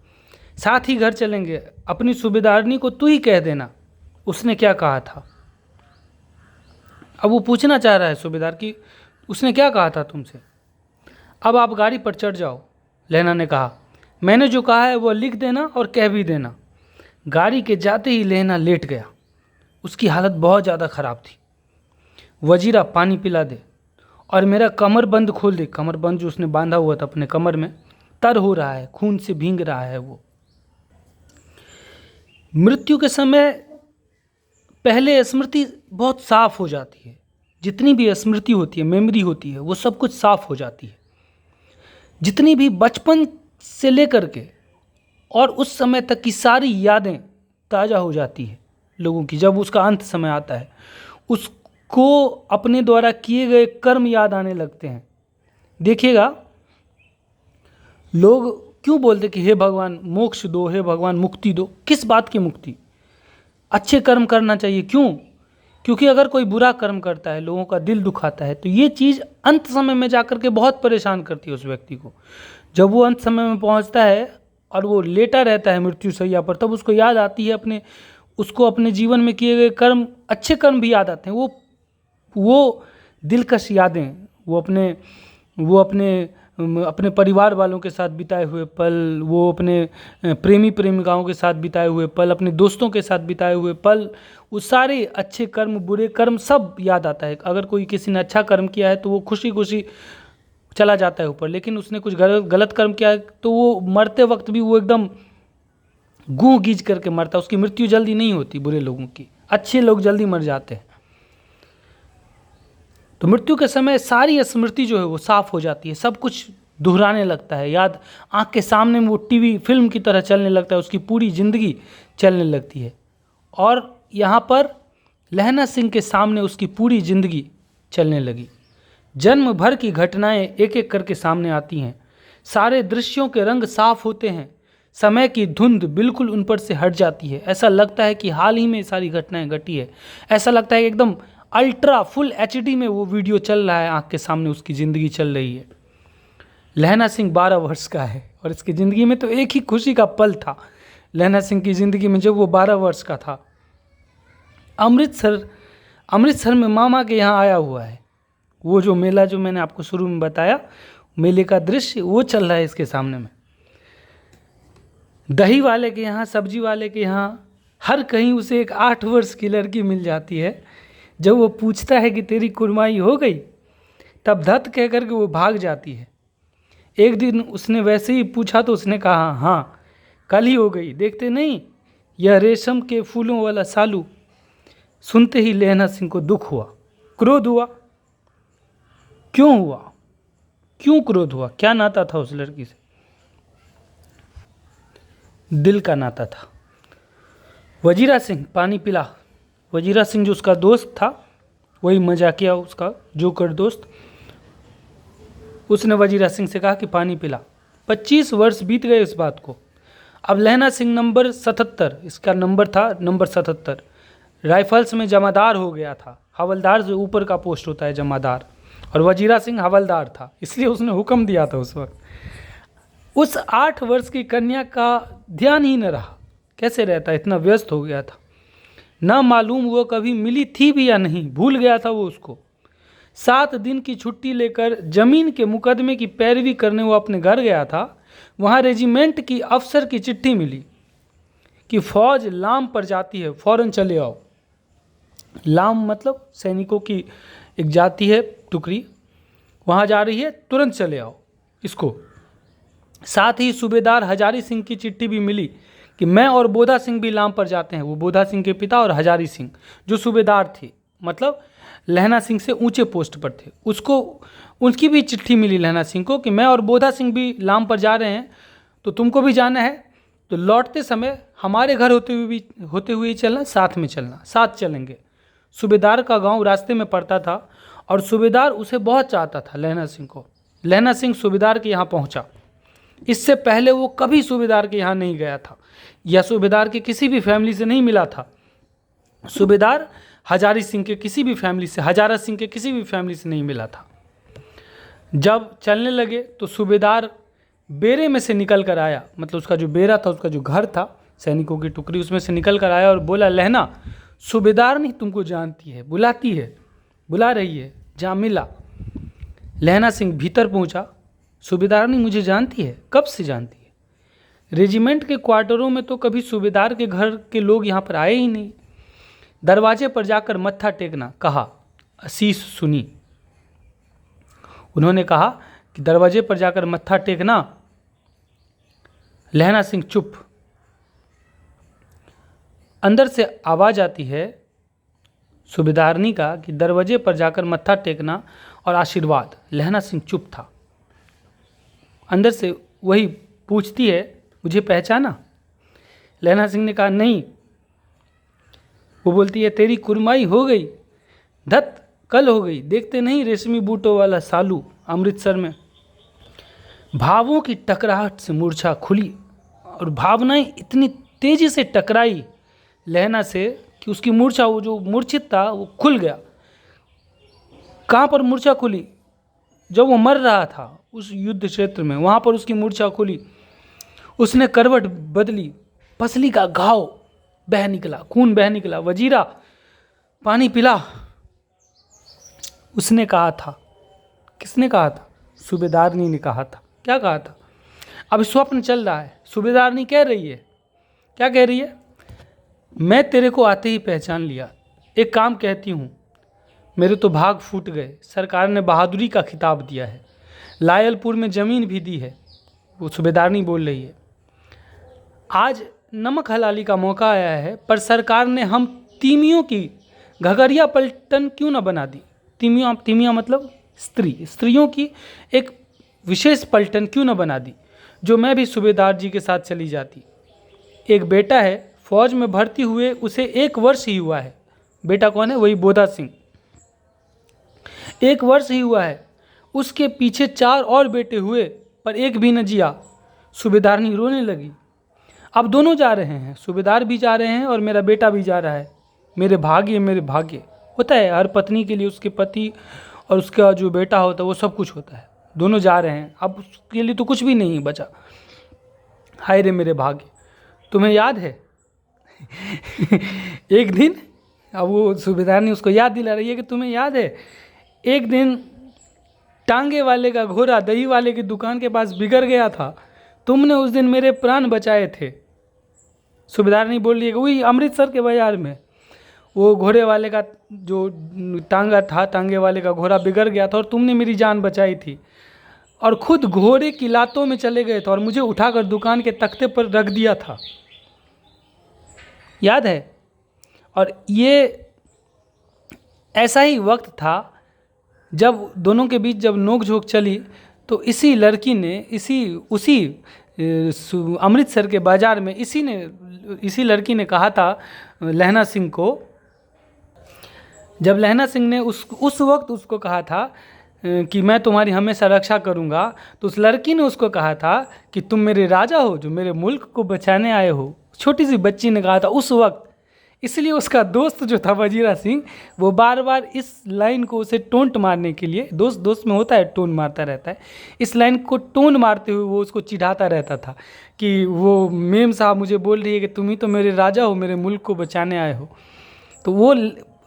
Speaker 1: साथ ही घर चलेंगे। अपनी सूबेदारनी को तू ही कह देना उसने क्या कहा था। अब वो पूछना चाह रहा है सूबेदार कि उसने क्या कहा था तुमसे। अब आप गाड़ी पर चढ़ जाओ, लहना ने कहा। मैंने जो कहा है वो लिख देना और कह भी देना। गाड़ी के जाते ही लहना लेट गया। उसकी हालत बहुत ज़्यादा ख़राब थी। वजीरा पानी पिला दे और मेरा कमरबंद खोल दे। कमरबंद जो उसने बांधा हुआ था अपने कमर में, तर हो रहा है, खून से भींग रहा है वो। मृत्यु के समय पहले स्मृति बहुत साफ हो जाती है। जितनी भी स्मृति होती है, मेमोरी होती है, वो सब कुछ साफ हो जाती है। जितनी भी बचपन से लेकर के और उस समय तक की सारी यादें ताज़ा हो जाती है लोगों की। जब उसका अंत समय आता है, उसको अपने द्वारा किए गए कर्म याद आने लगते हैं। देखिएगा, लोग क्यों बोलते कि हे भगवान मोक्ष दो, हे भगवान मुक्ति दो। किस बात की मुक्ति? अच्छे कर्म करना चाहिए। क्यों? क्योंकि अगर कोई बुरा कर्म करता है, लोगों का दिल दुखाता है, तो ये चीज़ अंत समय में जाकर के बहुत परेशान करती है उस व्यक्ति को। जब वो अंत समय में पहुंचता है और वो लेटा रहता है मृत्यु शैया पर, तब उसको याद आती है उसको अपने जीवन में किए गए कर्म, अच्छे कर्म भी याद आते हैं। वो दिलकश यादें, वो अपने परिवार वालों के साथ बिताए हुए पल, वो अपने प्रेमी प्रेमिकाओं के साथ बिताए हुए पल, अपने दोस्तों के साथ बिताए हुए पल, वो सारे अच्छे कर्म बुरे कर्म सब याद आता है। अगर कोई किसी ने अच्छा कर्म किया है तो वो खुशी खुशी चला जाता है ऊपर, लेकिन उसने कुछ गलत कर्म किया है तो वो मरते वक्त भी वो एकदम गूं गीज करके मरता है। उसकी मृत्यु जल्दी नहीं होती बुरे लोगों की, अच्छे लोग जल्दी मर जाते हैं। तो मृत्यु के समय सारी स्मृति जो है वो साफ हो जाती है, सब कुछ दोहराने लगता है, याद आँख के सामने में वो टीवी फिल्म की तरह चलने लगता है, उसकी पूरी ज़िंदगी चलने लगती है। और यहाँ पर लहना सिंह के सामने उसकी पूरी ज़िंदगी चलने लगी। जन्म भर की घटनाएं एक एक करके सामने आती हैं। सारे दृश्यों के रंग साफ होते हैं। समय की धुंध बिल्कुल उन पर से हट जाती है। ऐसा लगता है कि हाल ही में सारी घटनाएं घटी है। ऐसा लगता है कि एकदम अल्ट्रा फुल एचडी में वो वीडियो चल रहा है, आंख के सामने उसकी ज़िंदगी चल रही है। लहना सिंह 12 वर्ष का है और इसकी ज़िंदगी में तो एक ही खुशी का पल था लहना सिंह की ज़िंदगी में, जब वो 12 वर्ष का था। अमृतसर में मामा के यहाँ आया हुआ है। वो जो मेला जो मैंने आपको शुरू में बताया, मेले का दृश्य वो चल रहा है इसके सामने में। दही वाले के यहाँ, सब्जी वाले के यहाँ, हर कहीं उसे एक 8 वर्ष की लड़की मिल जाती है। जब वो पूछता है कि तेरी कुर्बानी हो गई, तब धत कह कर के वो भाग जाती है। एक दिन उसने वैसे ही पूछा तो उसने कहा, हाँ कल ही हो गई, देखते नहीं यह रेशम के फूलों वाला सालू। सुनते ही लहना सिंह को दुख हुआ, क्रोध हुआ। क्यों हुआ, क्यों क्रोध हुआ? क्या नाता था उस लड़की से? दिल का नाता था। वजीरा सिंह पानी पिला। वजीरा सिंह जो उसका दोस्त था, वही मजाकिया उसका जोकर दोस्त, उसने वजीरा सिंह से कहा कि पानी पिला। 25 वर्ष बीत गए इस बात को। अब लहना सिंह नंबर 77, इसका नंबर था नंबर 77, राइफल्स में जमादार हो गया था। हवलदार से ऊपर का पोस्ट होता है जमादार, और वजीरा सिंह हवलदार था, इसलिए उसने हुक्म दिया था उस वक्त। उस 8 वर्ष की कन्या का ध्यान ही न रहा। कैसे रहता, इतना व्यस्त हो गया था। ना मालूम वो कभी मिली थी भी या नहीं, भूल गया था वो उसको। 7 दिन की छुट्टी लेकर जमीन के मुकदमे की पैरवी करने वो अपने घर गया था। वहाँ रेजिमेंट की अफसर की चिट्ठी मिली कि फौज लाम पर जाती है, फौरन चले आओ। लाम मतलब सैनिकों की एक जाति है, टुकड़ी, वहाँ जा रही है, तुरंत चले आओ इसको। साथ ही सूबेदार हजारी सिंह की चिट्ठी भी मिली कि मैं और बोधा सिंह भी लाम पर जाते हैं। वो बोधा सिंह के पिता और हजारी सिंह जो सूबेदार थे, मतलब लहना सिंह से ऊंचे पोस्ट पर थे, उसको उनकी भी चिट्ठी मिली लहना सिंह को कि मैं और बोधा सिंह भी लाम पर जा रहे हैं, तो तुमको भी जाना है, तो लौटते समय हमारे घर होते हुए ही चलना, साथ में चलना, साथ चलेंगे। सूबेदार का गांव रास्ते में पड़ता था और सूबेदार उसे बहुत चाहता था लहना सिंह को। लहना सिंह सूबेदार के यहाँ पहुँचा। इससे पहले वो कभी सूबेदार के यहाँ नहीं गया था या सूबेदार के किसी भी फैमिली से नहीं मिला था। सूबेदार हजारी सिंह के किसी भी फैमिली से, हजारा सिंह के किसी भी फैमिली से नहीं मिला था। जब चलने लगे तो सूबेदार बेरे में से निकल कर आया, मतलब उसका जो बेरा था, उसका जो घर था सैनिकों की टुकड़ी, उसमें से निकल कर आया और बोला, लहना सूबेदार नहीं तुमको जानती है, बुलाती है, बुला रही है, जा मिला। लहना सिंह भीतर पहुंचा। सूबेदार नहीं मुझे जानती है? कब से जानती है? रेजिमेंट के क्वार्टरों में तो कभी सूबेदार के घर के लोग यहाँ पर आए ही नहीं। दरवाजे पर जाकर मत्था टेकना कहा, असीस सुनी। उन्होंने कहा कि दरवाजे पर जाकर मत्था टेकना। लहना सिंह चुप। अंदर से आवाज़ आती है सूबेदारनी का कि दरवाजे पर जाकर मत्था टेकना और आशीर्वाद। लहना सिंह चुप था। अंदर से वही पूछती है, मुझे पहचाना? लहना सिंह ने कहा, नहीं। वो बोलती है, तेरी कुर्माई हो गई, धत कल हो गई, देखते नहीं रेशमी बूटों वाला सालू अमृतसर में। भावों की टकराहट से मूर्छा खुली और भावनाएं इतनी तेजी से टकराई लहना से कि उसकी मूर्छा, वो जो मूर्छित था वो खुल गया। कहाँ पर मूर्छा खुली? जब वो मर रहा था उस युद्ध क्षेत्र में, वहाँ पर उसकी मूर्छा खुली। उसने करवट बदली, पसली का घाव बह निकला, खून बह निकला। वजीरा पानी पिला, उसने कहा था। किसने कहा था? सूबेदारनी ने कहा था। क्या कहा था? अब स्वप्न चल रहा है। सूबेदारनी कह रही है, क्या कह रही है? मैं तेरे को आते ही पहचान लिया। एक काम कहती हूँ, मेरे तो भाग फूट गए। सरकार ने बहादुरी का खिताब दिया है, लायलपुर में ज़मीन भी दी है। वो सूबेदारनी बोल रही है, आज नमक हलाली का मौका आया है, पर सरकार ने हम तीमियों की घगरिया पलटन क्यों न बना दी। तीमियाँ मतलब स्त्रियों की एक विशेष पलटन क्यों न बना दी, जो मैं भी सूबेदार जी के साथ चली जाती। एक बेटा है, फौज में भर्ती हुए उसे 1 वर्ष ही हुआ है। बेटा कौन है? वही बोधा सिंह। 1 वर्ष ही हुआ है। उसके पीछे 4 और बेटे हुए, पर एक भी न जिया। सूबेदारनी रोने लगी। अब दोनों जा रहे हैं, सूबेदार भी जा रहे हैं और मेरा बेटा भी जा रहा है। मेरे भाग्य, मेरे भाग्य। होता है, हर पत्नी के लिए उसके पति और उसका जो बेटा होता है वो सब कुछ होता है। दोनों जा रहे हैं, अब उसके लिए तो कुछ भी नहीं बचा। हाय रे मेरे भाग्य। तुम्हें याद है एक दिन, अब वो सूबेदार ने उसको याद दिला रही है कि तुम्हें याद है एक दिन टांगे वाले का घोड़ा दही वाले की दुकान के पास बिगड़ गया था, तुमने उस दिन मेरे प्राण बचाए थे। सूबेदार नहीं बोल रही है कि वही अमृतसर के बाजार में वो घोड़े वाले का जो टांगा था, टांगे वाले का घोड़ा बिगड़ गया था और तुमने मेरी जान बचाई थी, और खुद घोड़े की लातों में चले गए थे और मुझे उठाकर दुकान के तख्ते पर रख दिया था। याद है? और ये ऐसा ही वक्त था जब दोनों के बीच जब नोक झोंक चली, तो इसी लड़की ने उसी अमृतसर के बाज़ार में इसी लड़की ने कहा था लहना सिंह को, जब लहना सिंह ने उस वक्त उसको कहा था कि मैं तुम्हारी हमेशा रक्षा करूंगा, तो उस लड़की ने उसको कहा था कि तुम मेरे राजा हो जो मेरे मुल्क को बचाने आए हो। छोटी सी बच्ची ने कहा था उस वक्त। इसलिए उसका दोस्त जो था वजीरा सिंह, वो बार बार इस लाइन को उसे टोंट मारने के लिए, दोस्त में होता है टोन मारता रहता है, इस लाइन को टोन मारते हुए वो उसको चिढ़ाता रहता था कि वो मेम साहब मुझे बोल रही है कि तुम ही तो मेरे राजा हो, मेरे मुल्क को बचाने आए हो। तो वो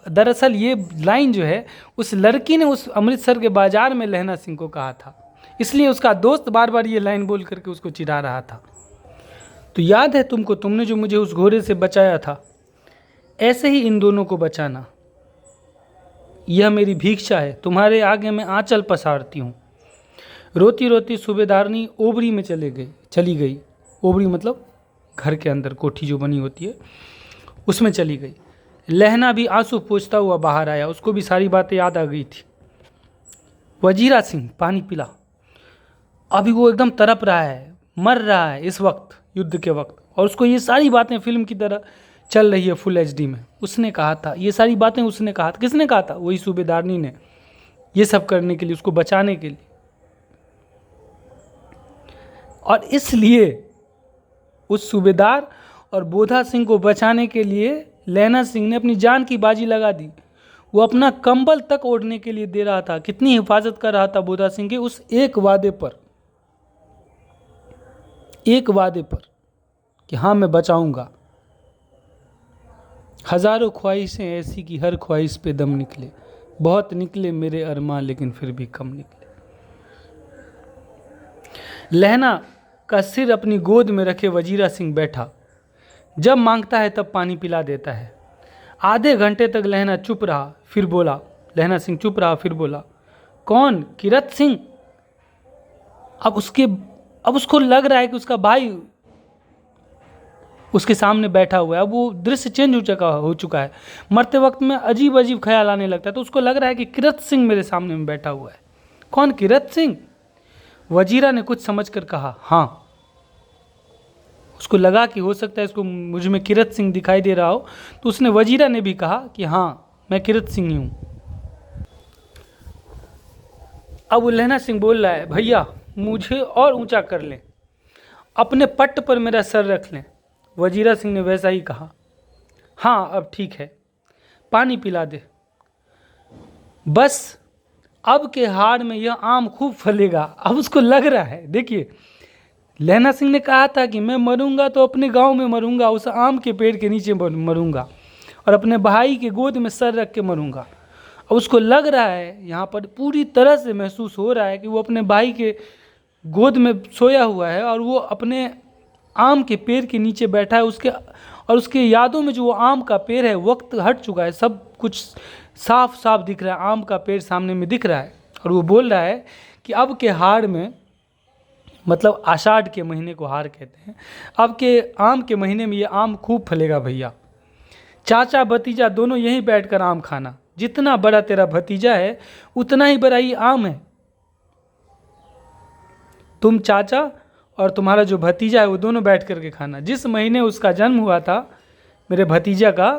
Speaker 1: दरअसल ये लाइन जो है उस लड़की ने उस अमृतसर के बाज़ार में लहना सिंह को कहा था, इसलिए उसका दोस्त बार बार ये लाइन बोल करके उसको चिढ़ा रहा था। तो याद है तुमको, तुमने जो मुझे उस घोड़े से बचाया था, ऐसे ही इन दोनों को बचाना। यह मेरी भिक्षा है, तुम्हारे आगे मैं आंचल पसारती हूँ। रोती रोती सूबेदारनी ओबरी में चली गई। ओबरी मतलब घर के अंदर कोठी जो बनी होती है उसमें चली गई। लहना भी आंसू पोंछता हुआ बाहर आया, उसको भी सारी बातें याद आ गई थी। वजीरा सिंह पानी पिला। अभी वो एकदम तड़प रहा है, मर रहा है इस वक्त, युद्ध के वक्त, और उसको ये सारी बातें फिल्म की तरह चल रही है फुल एचडी में। उसने कहा था ये सारी बातें, उसने कहा था। किसने कहा था? वही सूबेदारनी ने, ये सब करने के लिए, उसको बचाने के लिए। और इसलिए उस सूबेदार और बोधा सिंह को बचाने के लिए लहना सिंह ने अपनी जान की बाजी लगा दी। वो अपना कंबल तक ओढ़ने के लिए दे रहा था। कितनी हिफाजत कर रहा था बोधा सिंह के उस एक वादे पर कि हाँ मैं बचाऊंगा। हजारों ख्वाहिशें ऐसी कि हर ख्वाहिश पे दम निकले, बहुत निकले मेरे अरमान लेकिन फिर भी कम निकले। लहना का सिर अपनी गोद में रखे वजीरा सिंह बैठा, जब मांगता है तब पानी पिला देता है। आधे घंटे तक लहना चुप रहा, फिर बोला। लहना सिंह चुप रहा, फिर बोला, कौन? किरत सिंह। अब उसको लग रहा है कि उसका भाई उसके सामने बैठा हुआ है। अब वो दृश्य चेंज हो चुका है। मरते वक्त में अजीब अजीब ख्याल आने लगता है, तो उसको लग रहा है कि किरत सिंह मेरे सामने में बैठा हुआ है। कौन? किरत सिंह। वजीरा ने कुछ समझकर कहा, हाँ। उसको लगा कि हो सकता है इसको मुझ में किरत सिंह दिखाई दे रहा हो, तो उसने वजीरा ने भी कहा कि हाँ मैं किरत सिंह ही हूँ। अब लहना सिंह बोल रहा है, भैया मुझे और ऊंचा कर लें, अपने पट्ट पर मेरा सर रख लें। वजीरा सिंह ने वैसा ही कहा, हाँ अब ठीक है, पानी पिला दे। बस अब के हाड़ में यह आम खूब फलेगा। अब उसको लग रहा है, देखिए लहना सिंह ने कहा था कि मैं मरूंगा तो अपने गांव में मरूंगा, उस आम के पेड़ के नीचे मरूंगा और अपने भाई के गोद में सर रख के मरूंगा। अब उसको लग रहा है, यहाँ पर पूरी तरह से महसूस हो रहा है कि वो अपने भाई के गोद में सोया हुआ है और वो अपने आम के पेड़ के नीचे बैठा है। उसके यादों में जो वो आम का पेड़ है, वक्त हट चुका है, सब कुछ साफ साफ दिख रहा है, आम का पेड़ सामने में दिख रहा है। और वो बोल रहा है कि अब के हाड़ में, मतलब आषाढ़ के महीने को हाड़ कहते हैं, अब के आम के महीने में ये आम खूब फलेगा भैया। चाचा भतीजा दोनों यहीं बैठकर आम खाना, जितना बड़ा तेरा भतीजा है उतना ही बड़ा ये आम है। तुम चाचा और तुम्हारा जो भतीजा है वो दोनों बैठ करके खाना। जिस महीने उसका जन्म हुआ था मेरे भतीजा का,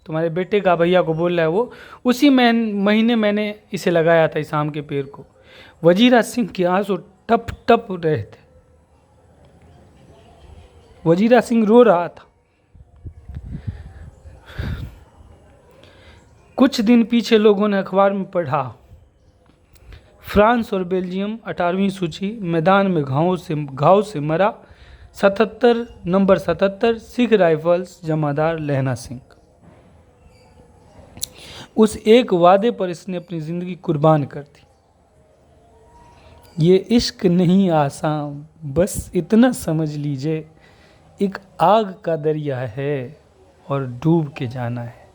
Speaker 1: तुम्हारे बेटे का, भैया को बोल रहा है वो, उसी महीने मैंने इसे लगाया था, इस आम के पेड़ को। वजीरा सिंह के आंसू टप टप रहे थे। वजीरा सिंह रो रहा था। कुछ दिन पीछे लोगों ने अखबार में पढ़ा, फ्रांस और बेल्जियम 18वीं सूची, मैदान में घाव से मरा 77 नंबर 77 सिख राइफल्स जमादार लहना सिंह। उस एक वादे पर इसने अपनी ज़िंदगी कुर्बान कर दी। ये इश्क नहीं आसान, बस इतना समझ लीजिए, एक आग का दरिया है और डूब के जाना है।